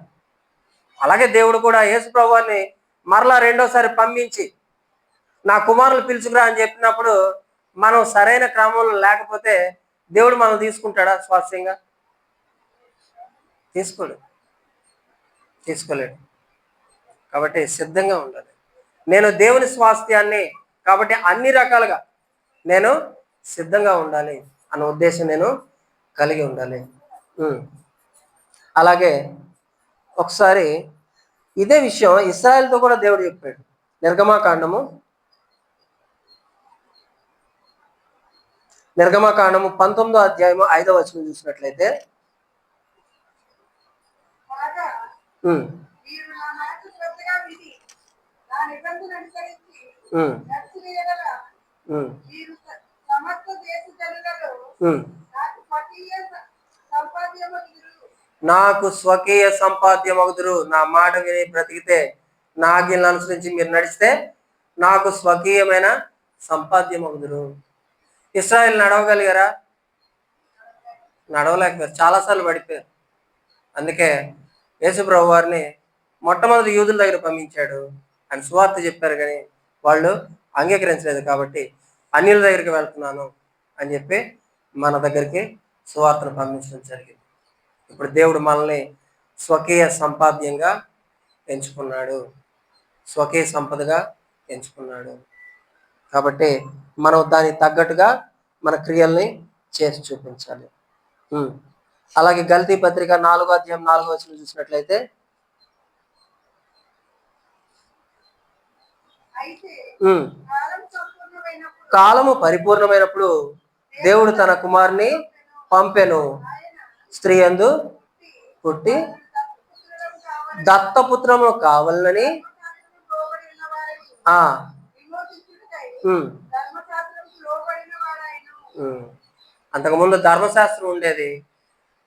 అలాగే దేవుడు కూడా యేసుప్రభువుని మరలా రెండోసారి పంపించి నా కుమారులు పిలుచుకురా అని చెప్పినప్పుడు మనం సరైన క్రమంలో లేకపోతే దేవుడు మనం తీసుకుంటాడా స్వాస్థ్యంగా? తీసుకోలేడు. కాబట్టి సిద్ధంగా ఉండాలి. నేను దేవుని స్వాస్థ్యాన్ని, కాబట్టి అన్ని రకాలుగా నేను సిద్ధంగా ఉండాలి అన్న ఉద్దేశం నేను కలిగి ఉండాలి. అలాగే ఒకసారి ఇదే విషయం ఇశ్రాయేలుతో కూడా దేవుడు చెప్పాడు. నిర్గమాకాండము 19వ అధ్యాయము 5వ వచనం చూసినట్లయితే, నాకు స్వకీయ సంపాద్యమగుదురు. నా మాట విని బ్రతికితే, నా ఆజ్ఞలను అనుసరించి మీరు నడిస్తే నాకు స్వకీయమైన సంపాద్యమగుదురు. ఇశ్రాయేలు నడవగలిగారా? నడవలేకపోయారు, చాలాసార్లు పడిపోయారు. అందుకే యేసుప్రభు వారిని మొట్టమొదటి యూదుల దగ్గర పంపించాడు. ఆయన సువార్త చెప్పారు, కానీ వాళ్ళు అంగీకరించలేదు. కాబట్టి అన్యుల దగ్గరికి వెళ్తున్నాను అని చెప్పి మన దగ్గరికి సువార్తను పంపించడం జరిగింది. ఇప్పుడు దేవుడు మనల్ని స్వకీయ సంపాద్యంగా ఎంచుకున్నాడు, స్వకీయ సంపదగా ఎంచుకున్నాడు. కాబట్టి మనం దానికి తగ్గట్టుగా మన క్రియల్ని చేసి చూపించాలి. అలాగే గలతీ పత్రిక 4వ అధ్యాయం 4వ వచనం చూసినట్లయితే, కాలము పరిపూర్ణమైనప్పుడు దేవుడు తన కుమారుని పంపెను. స్త్రీ యందు పుట్టి దత్తపుత్రము కావాలని అంతకుముందు ధర్మశాస్త్రం ఉండేది.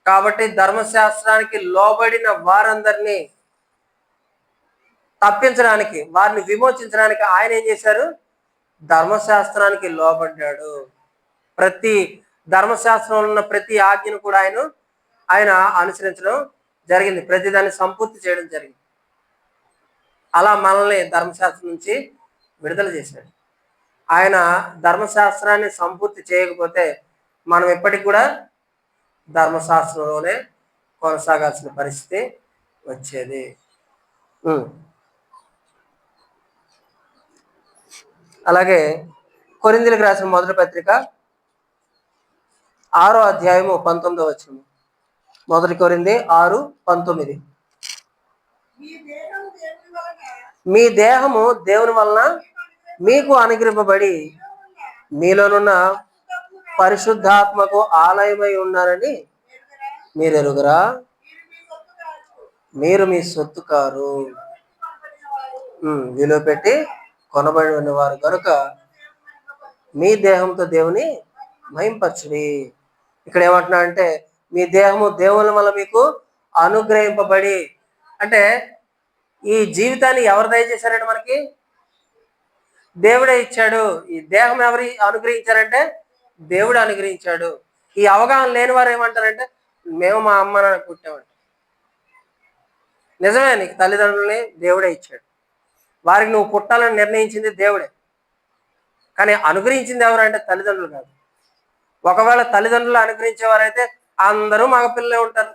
కాబట్టి ధర్మశాస్త్రానికి లోబడిన వారందరినీ తప్పించడానికి, వారిని విమోచించడానికి ఆయన ఏం చేశారు? ధర్మశాస్త్రానికి లోబడ్డాడు. ప్రతి ధర్మశాస్త్రంలో ఉన్న ప్రతి ఆజ్ఞను కూడా ఆయన అనుసరించడం జరిగింది, ప్రతి దాన్ని సంపూర్తి చేయడం జరిగింది. అలా మనల్ని ధర్మశాస్త్రం నుంచి విడుదల చేశాడు. ఆయన ధర్మశాస్త్రాన్ని సంపూర్తి చేయకపోతే మనం ఎప్పటికి కూడా ధర్మశాస్త్రంలోనే కొనసాగాల్సిన పరిస్థితి వచ్చేది. అలాగే కొరింథీయులకు రాసిన మొదటి పత్రిక 6వ అధ్యాయము 19వ వచనం. 1 కొరింథీ 6:19. మీ దేహము దేవుని వలన మీకు అనుగ్రహింపబడి మీలోనున్న పరిశుద్ధాత్మకు ఆలయమై ఉన్నారని మీరు ఎరుగరా? మీరు మీ సొత్తు కారు, విలువ పెట్టి కొనబడి ఉన్నవారు కనుక మీ దేహంతో దేవుని మహింపరచుడి. ఇక్కడ ఏమంటున్నా అంటే, మీ దేహము దేవుని వల్ల మీకు అనుగ్రహింపబడి, అంటే ఈ జీవితాన్ని ఎవరు దయచేశారంటే మనకి దేవుడే ఇచ్చాడు. ఈ దేహం ఎవరు అనుగ్రహించారంటే దేవుడు అనుగ్రహించాడు. ఈ అవగాహన లేని వారు ఏమంటారంటే, మేము మా అమ్మ నాన్న పుట్టామంట. నిజమే, నీకు తల్లిదండ్రులని దేవుడే ఇచ్చాడు, వారికి నువ్వు పుట్టాలని నిర్ణయించింది దేవుడే. కానీ అనుగ్రహించింది ఎవరంటే తల్లిదండ్రులు కాదు. ఒకవేళ తల్లిదండ్రులు అనుగ్రహించేవారైతే అందరూ మగపిల్లలే ఉంటారు,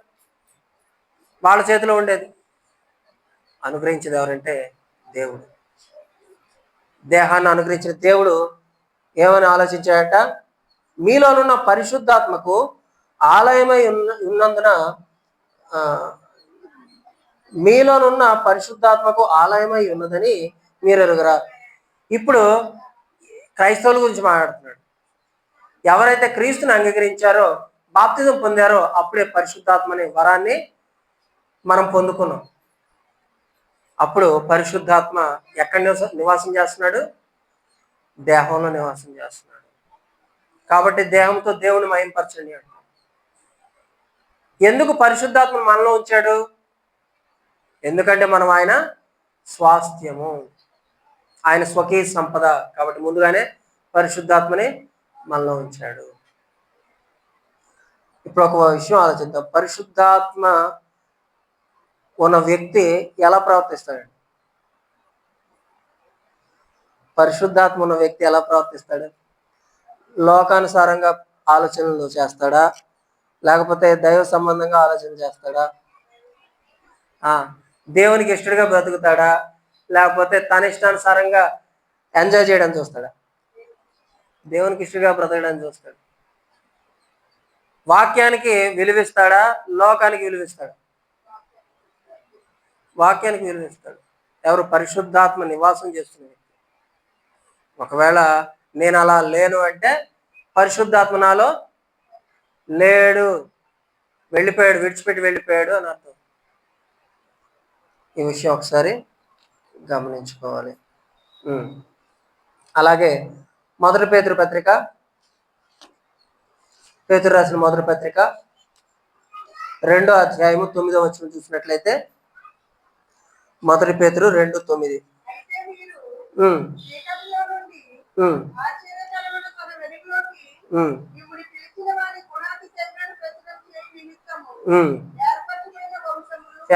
వాళ్ళ చేతిలో ఉండేది. అనుగ్రహించేది ఎవరంటే దేవుడు. దేహాన్ని అనుగ్రహించిన దేవుడు ఏమని ఆలోచించాడట? మీలోనున్న పరిశుద్ధాత్మకు ఆలయమై ఉన్నందున, మీలోనున్న పరిశుద్ధాత్మకు ఆలయమై ఉన్నదని మీరు ఎరుగరా? ఇప్పుడు క్రైస్తవుల గురించి మాట్లాడుతున్నాడు. ఎవరైతే క్రీస్తుని అంగీకరించారో, బాప్తిజం పొందారో, అప్పుడే పరిశుద్ధాత్మని వరాన్ని మనం పొందుకున్నాం. అప్పుడు పరిశుద్ధాత్మ ఎక్కడ నివాసం చేస్తున్నాడు? దేహంలో నివాసం చేస్తున్నాడు. కాబట్టి దేహంతో దేవుని మహింపరచండి అంట. ఎందుకు పరిశుద్ధాత్మను మనలో ఉంచాడు? ఎందుకంటే మనం ఆయన స్వాస్థ్యము, ఆయన స్వకీయ సంపద. కాబట్టి ముందుగానే పరిశుద్ధాత్మని మనలో ఉంచాడు. ఇప్పుడు ఒక విషయం ఆలోచిద్దాం. పరిశుద్ధాత్మ ఉన్న వ్యక్తి ఎలా ప్రవర్తిస్తాడు? పరిశుద్ధాత్మ ఉన్న వ్యక్తి ఎలా ప్రవర్తిస్తాడు? లోకానుసారంగా ఆలోచనలు చేస్తాడా, లేకపోతే దైవ సంబంధంగా ఆలోచన చేస్తాడా? దేవునికి ఇష్టడుగా బ్రతుకుతాడా, లేకపోతే తన ఇష్టానుసారంగా ఎంజాయ్ చేయడానికి చూస్తాడా? దేవునికి ఇష్టగా బ్రతకడానికి చూస్తాడు. వాక్యానికి విలువిస్తాడా? లోకానికి విలువిస్తాడా? వాక్యానికి విలువిస్తాడు. ఎవరు? పరిశుద్ధాత్మ నివాసం చేస్తున్నది. ఒకవేళ నేను అలా లేను అంటే పరిశుద్ధాత్మ నాలో లేడు, వెళ్ళిపోయాడు, విడిచిపెట్టి వెళ్ళిపోయాడు అని అర్థం. ఈ విషయం ఒకసారి గమనించుకోవాలి. అలాగే మొదటి పేతురు పత్రిక, పేతురు రాసిన మొదటి పత్రిక 2వ అధ్యాయము 9వ వచనం చూసినట్లయితే, మొదటి పేతురు 2:9.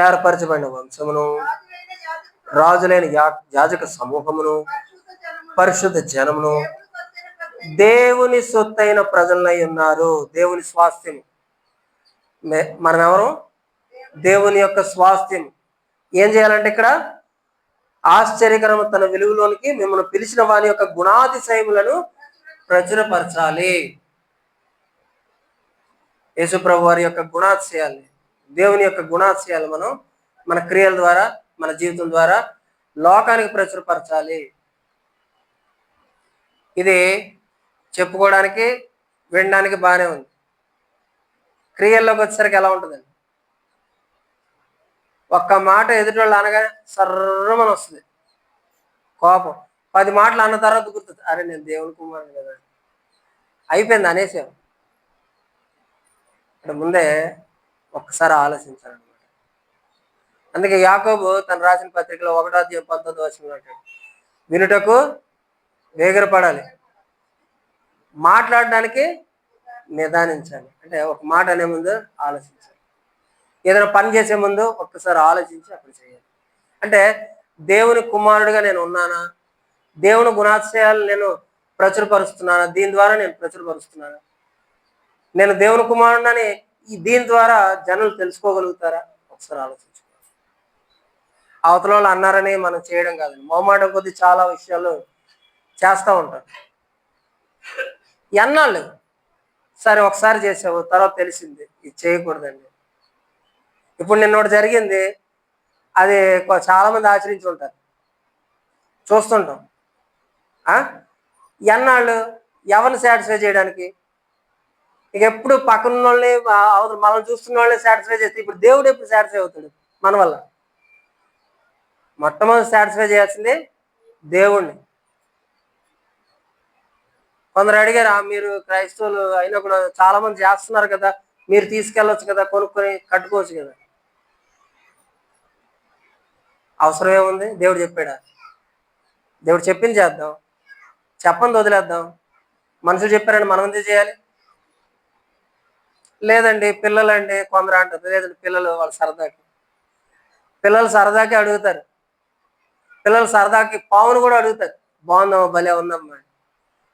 ఏర్పరచబడిన వంశమును, రాజులైన యాజక సమూహమును, పరిశుద్ధ జనమును, దేవుని సొత్తైన ప్రజలై ఉన్నారు. దేవుని స్వాస్థ్యం. మనం ఎవరు? దేవుని యొక్క స్వాస్థ్యం. ఏం చేయాలంటే ఇక్కడ ఆశ్చర్యకరము తన వెలుగులోనికి మిమ్మల్ని పిలిచిన వాని యొక్క గుణాతిశయములను ప్రచురపరచాలి. యేసుప్రభు వారి యొక్క గుణాతిశయాలు, దేవుని యొక్క గుణాతిశయాలు మనం మన క్రియల ద్వారా, మన జీవితం ద్వారా లోకానికి ప్రచురపరచాలి. ఇది చెప్పుకోవడానికి, వినడానికి బాగానే ఉంది. క్రియల్లోకి వచ్చేసరికి ఎలా ఉంటుందండి? ఒక్క మాట ఎదుటి అనగానే సర్రమని వస్తుంది కోపం. 10 మాటలు అన్న తర్వాత గుర్తుంది, అరే నేను దేవుని కుమారుడు కదా, అయిపోయింది అనేసాం. ఇక్కడ ముందే ఒక్కసారి ఆలోచించాలన్నమాట. అందుకే యాకోబు తను రాసిన పత్రికలో 1వ అధ్యాయం 19వ వచనంలో అంటాడు, వినుటకు వేగిరపడాలి, మాట్లాడడానికి నిదానించాలి. అంటే ఒక మాట అనే ముందు ఆలోచించాలి. ఏదైనా పని చేసే ముందు ఒక్కసారి ఆలోచించి అప్పుడు చేయాలి. అంటే దేవుని కుమారుడిగా నేను ఉన్నానా? దేవుని గుణాతిశయాలు నేను ప్రచురపరుస్తున్నానా? దీని ద్వారా నేను ప్రచురపరుస్తున్నానా? నేను దేవుని కుమారుడిని దీని ద్వారా జనులు తెలుసుకోగలుగుతారా? ఒకసారి ఆలోచించుకోవాలి. అవతల వాళ్ళు అన్నారని మనం చేయడం కాదండి. మొహమాటం కొద్దీ చాలా విషయాలు చేస్తూ ఉంటారు. ఎన్నాళ్ళు సరే ఒకసారి చేసావు, తర్వాత తెలిసింది ఇది చేయకూడదండి. ఇప్పుడు నిన్నోటి జరిగింది, అది చాలా మంది ఆచరించి ఉంటారు, చూస్తుంటాం. ఎన్నాళ్ళు ఎవరిని సాటిస్ఫై చేయడానికి? ఇక ఎప్పుడు పక్కన వాళ్ళని, మనం చూస్తున్న వాళ్ళని సాటిస్ఫై చేస్తే ఇప్పుడు దేవుడు ఎప్పుడు సాటిస్ఫై అవుతాడు మన వల్ల? మొట్టమొదటి సాటిస్ఫై చేయాల్సింది దేవుణ్ణి. కొందరు అడిగారు, మీరు క్రైస్తవులు అయినా కూడా చాలా మంది చేస్తున్నారు కదా, మీరు తీసుకెళ్ళొచ్చు కదా, కొనుక్కొని కట్టుకోవచ్చు కదా. అవసరం ఏముంది? దేవుడు చెప్పాడా? దేవుడు చెప్పింది చేద్దాం, చెప్పండి వదిలేద్దాం. మనుషులు చెప్పారండి మనం ఎందుకు చేయాలి? లేదండి పిల్లలండి కొందరు అంటారు, లేదండి పిల్లలు వాళ్ళ సరదాకి, పిల్లలు సరదాకి అడుగుతారు. పిల్లలు సరదాకి పావును కూడా అడుగుతారు, బాగుందమ్మా, భలే ఉందమ్మా,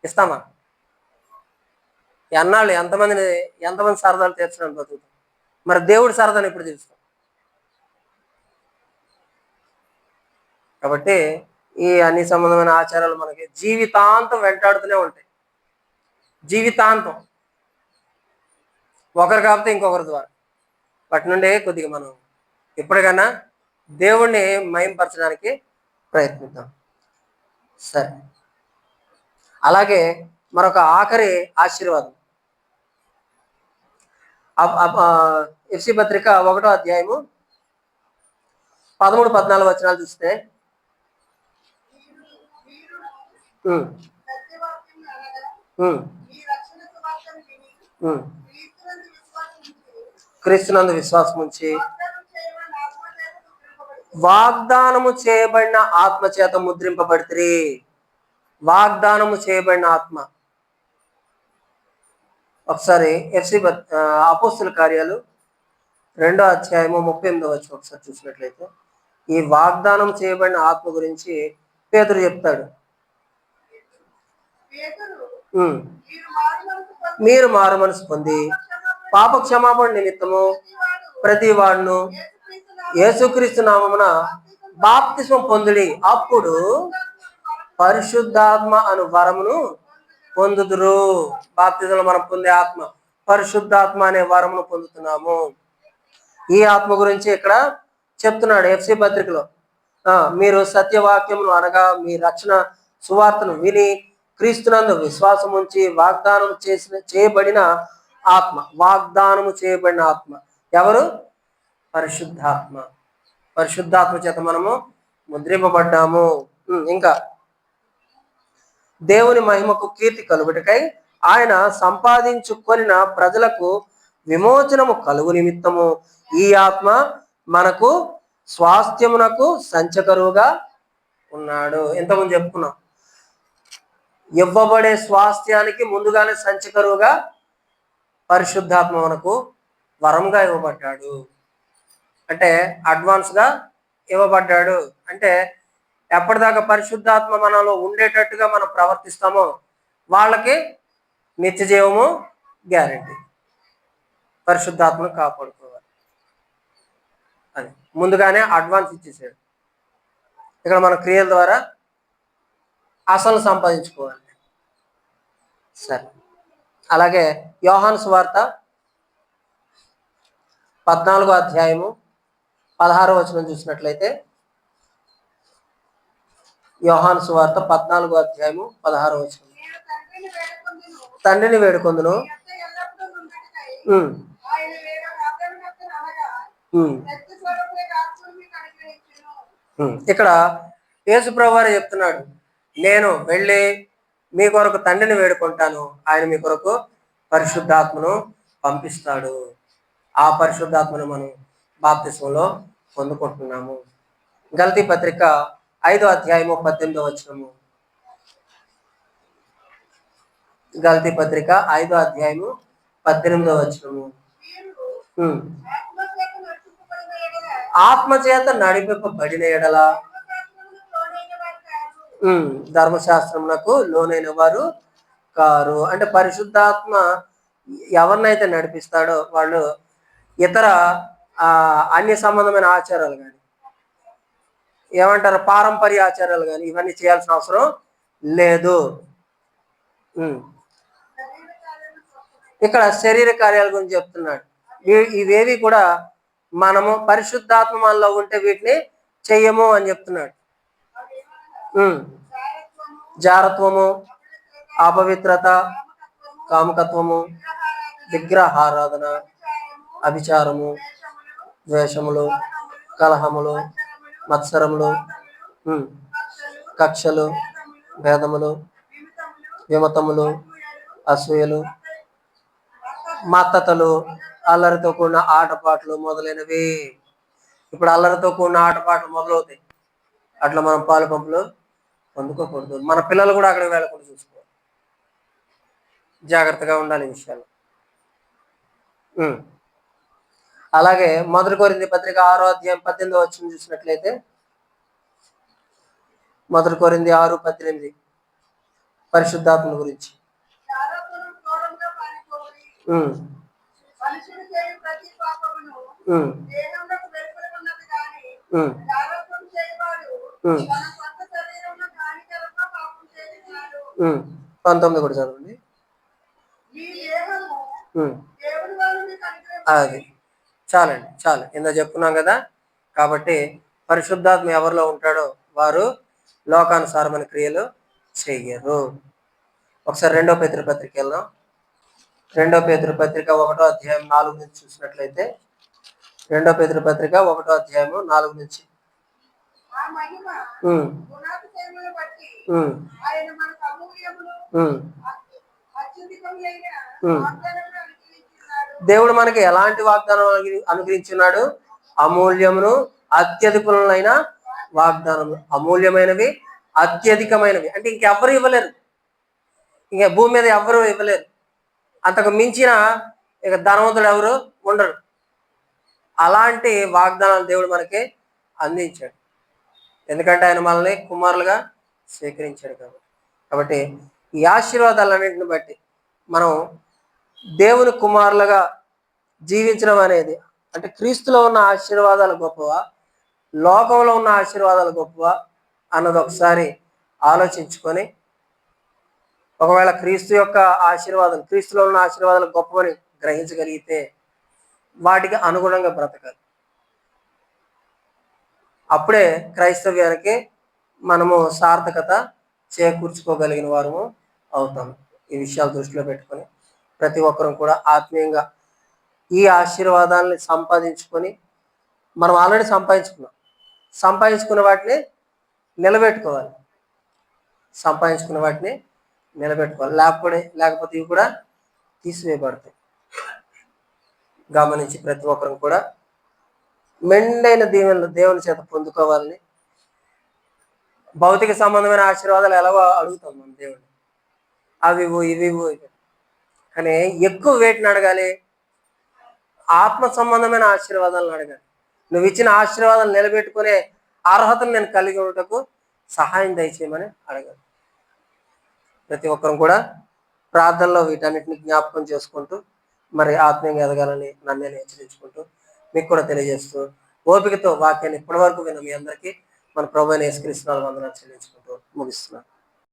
ఇస్తామా? ఎన్నాళ్ళు ఎంతమంది సరదాలు తీర్చడానికి బతుకుతాం? మరి దేవుడి సరదాని ఇప్పుడు తీరుస్తాం. కాబట్టి ఈ అన్ని సంబంధమైన ఆచారాలు మనకి జీవితాంతం వెంటాడుతూనే ఉంటాయి. జీవితాంతం ఒకరు కాకపోతే ఇంకొకరి ద్వారా. వాటి నుండి కొద్దిగా మనం ఎప్పటికైనా దేవుణ్ణి మహింపరచడానికి ప్రయత్నిద్దాం. సరే, అలాగే మరొక ఆఖరి ఆశీర్వాదం, ఎఫ్సి పత్రిక 1వ అధ్యాయము 13-14 వచనాలు చూస్తే, క్రీస్తునందు విశ్వాసం ఉంచి వాగ్దానము చేయబడిన ఆత్మ చేత ముద్రింపబడితే. వాగ్దానము చేయబడిన ఆత్మ. ఒకసారి ఎఫ్సి అపోస్తుల కార్యాలు 2వ అధ్యాయము 38వ వచనం ఒకసారి చూసినట్లయితే, ఈ వాగ్దానం చేయబడిన ఆత్మ గురించి పేతురు చెప్తాడు. మీరు మారు మనసు పొంది పాప క్షమాపణ నిమిత్తము ప్రతి వాడును యేసుక్రీస్తు నామమున బాప్తిస్మం పొందుడి, అప్పుడు పరిశుద్ధాత్మ అను వరమును పొందుదురు. బాప్తిజంలో మనం పొందే ఆత్మ పరిశుద్ధాత్మ అనే వరమును పొందుతున్నాము. ఈ ఆత్మ గురించి ఇక్కడ చెప్తున్నాడు ఎఫ్సి పత్రికలో. మీరు సత్యవాక్యమును అనగా మీ రక్షణ సువార్తను విని క్రీస్తునందు విశ్వాసం ఉంచి చేయబడిన ఆత్మ, వాగ్దానము చేయబడిన ఆత్మ ఎవరు? పరిశుద్ధాత్మ. పరిశుద్ధాత్మ చేత మనము ముద్రింపబడ్డాము. ఇంకా దేవుని మహిమకు కీర్తి కలుగుటకై ఆయన సంపాదించుకొనిన ప్రజలకు విమోచనము కలుగు నిమిత్తము ఈ ఆత్మ మనకు స్వాస్థ్యమునకు సంచకరువుగా ఉన్నాడు. ఎంతమంది చెప్పుకున్నాం, ఇవ్వబడే స్వాస్థ్యానికి ముందుగానే సంచకరువుగా పరిశుద్ధాత్మ మనకు వరంగా ఇవ్వబడ్డాడు. అంటే అడ్వాన్స్గా ఇవ్వబడ్డాడు. అంటే ఎప్పటిదాకా పరిశుద్ధాత్మ మనలో ఉండేటట్టుగా మనం ప్రవర్తిస్తామో వాళ్ళకి నిత్య జీవము గ్యారెంటీ. పరిశుద్ధాత్మను కాపాడుకోవాలి, అది ముందుగానే అడ్వాన్స్ ఇచ్చేసాడు. ఇక్కడ మన క్రియల ద్వారా అసలు సంపాదించుకోవాలి. సరే, అలాగే యోహాను సువార్త 14వ అధ్యాయము 16వ వచనం చూసినట్లయితే, యోహాను సువార్త 14వ అధ్యాయము 16వ వచనం. తండ్రిని వేడుకొందును, ఇక్కడ యేసుప్రభువు వారు చెప్తున్నాడు, నేను వెళ్ళి మీ కొరకు తండ్రిని వేడుకుంటాను, ఆయన మీ కొరకు పరిశుద్ధాత్మను పంపిస్తాడు. ఆ పరిశుద్ధాత్మను మనం బాప్తిస్మంలో పొందుకుంటున్నాము. గలతీ పత్రిక 5వ అధ్యాయము 18వ వచనము. గలతీ పత్రిక 5వ అధ్యాయము 18వ వచనము. ఆత్మచేత నడిపింపబడిన ఎడల ధర్మశాస్త్రమునకు లోనైన వారు కారు. అంటే పరిశుద్ధాత్మ ఎవరినైతే నడిపిస్తాడో వాళ్ళు ఇతర అన్య సంబంధమైన ఆచారాలు కానీ, ఏమంటారు, పారంపర్య ఆచారాలు కానీ ఇవన్నీ చేయాల్సిన అవసరం లేదు. ఇక్కడ శరీర కార్యాల గురించి చెప్తున్నాడు. ఇవేవి కూడా మనము పరిశుద్ధాత్మ మనలో ఉంటే వీటిని చెయ్యము అని చెప్తున్నాడు. జారత్వము, అపవిత్రత, కామకత్వము, విగ్రహారాధన, అభిచారము, ద్వేషములు, కలహములు, మత్సరములు, కక్షలు, భేదములు, విమతములు, అసూయలు, మత్తతలు, అల్లరితో కూడిన ఆటపాటలు మొదలైనవి. ఇప్పుడు అల్లరితో కూడిన ఆటపాటలు మొదలవుతాయి. అట్లా మనం పాలు పంపులు పొందుకోకూడదు. మన పిల్లలు కూడా అక్కడికి వెళ్ళకుండా చూసుకోవాలి. జాగ్రత్తగా ఉండాలి ఈ విషయాలు. అలాగే 1 కొరింథీ పత్రిక 6వ అధ్యాయం 18వ వచనం చూసినట్లయితే, 1 కొరింథీ 6:18 పరిశుద్ధాత్మ గురించి. పంతొమ్మిది కూడా చదవండి. అది చాలండి, చాలు. ఇందా చెప్పుకున్నాం కదా. కాబట్టి పరిశుద్ధాత్మ ఎవరిలో ఉంటాడో వారు లోకానుసారమైన క్రియలు చెయ్యరు. ఒకసారి 2వ పేతురు పత్రిక వెళ్దాం. 2వ పేతురు పత్రిక 1వ అధ్యాయం 4 నుంచి చూసినట్లయితే, 2వ పేతురు పత్రిక 1వ అధ్యాయము 4 నుంచి. దేవుడు మనకి ఎలాంటి వాగ్దానం అనుగ్రహించున్నాడు? అమూల్యమును అత్యధికములైన వాగ్దానము. అమూల్యమైనవి, అత్యధికమైనవి. అంటే ఇంకెవ్వరు ఇవ్వలేరు, ఇంకా భూమి మీద ఎవ్వరూ ఇవ్వలేరు. అంతకు మించిన ఇక ధనవంతుడు ఎవరు ఉండరు. అలాంటి వాగ్దానాలు దేవుడు మనకి అందించాడు. ఎందుకంటే ఆయన మనల్ని కుమారులుగా స్వీకరించాడు కాబట్టి ఈ ఆశీర్వాదాలన్నింటిని బట్టి మనం దేవుని కుమారులుగా జీవించడం అనేది, అంటే క్రీస్తులో ఉన్న ఆశీర్వాదాలు గొప్పవా లోకంలో ఉన్న ఆశీర్వాదాలు గొప్పవా అన్నది ఒకసారి ఆలోచించుకొని, ఒకవేళ క్రీస్తు యొక్క ఆశీర్వాదం, క్రీస్తులో ఉన్న ఆశీర్వాదాలు గొప్పవని గ్రహించగలిగితే వాటికి అనుగుణంగా బ్రతకాలి. అప్పుడే క్రైస్తవ్యానికి మనము సార్థకత చేకూర్చుకోగలిగిన వారము అవుతాం. ఈ విషయాలు దృష్టిలో పెట్టుకొని ప్రతి ఒక్కరూ కూడా ఆత్మీయంగా ఈ ఆశీర్వాదాలని సంపాదించుకొని, మనం ఆల్రెడీ సంపాదించుకున్న వాటిని నిలబెట్టుకోవాలి. లేకపోతే ఇవి కూడా తీసివేయబడతాయి. గమనించి ప్రతి ఒక్కరు కూడా మెండైన దీవెనలు దేవుని చేత పొందుకోవాలని, భౌతిక సంబంధమైన ఆశీర్వాదాలు ఎలాగో అడుగుతాం మనం దేవుడిని, అవివు ఇవివు, కానీ ఎక్కువ వేటిని అడగాలి? ఆత్మ సంబంధమైన ఆశీర్వాదాలను అడగాలి. నువ్వు ఇచ్చిన ఆశీర్వాదాలు నిలబెట్టుకునే అర్హతను నేను కలిగి ఉండటకు సహాయం దయచేయమని అడగాలి. ప్రతి ఒక్కరు కూడా ప్రార్థనలో వీటన్నిటిని జ్ఞాపకం చేసుకుంటూ మరి ఆత్మీయంగా ఎదగాలని నన్ను నేను హెచ్చరించుకుంటూ మీకు కూడా తెలియజేస్తూ, ఓపికతో వాక్యాన్ని ఇప్పటి వరకు విన్న మీ అందరికీ మన ప్రభువైన యేసుక్రీస్తు నామమున వందనాలు చెల్లించుకుంటూ ముగిస్తున్నాను.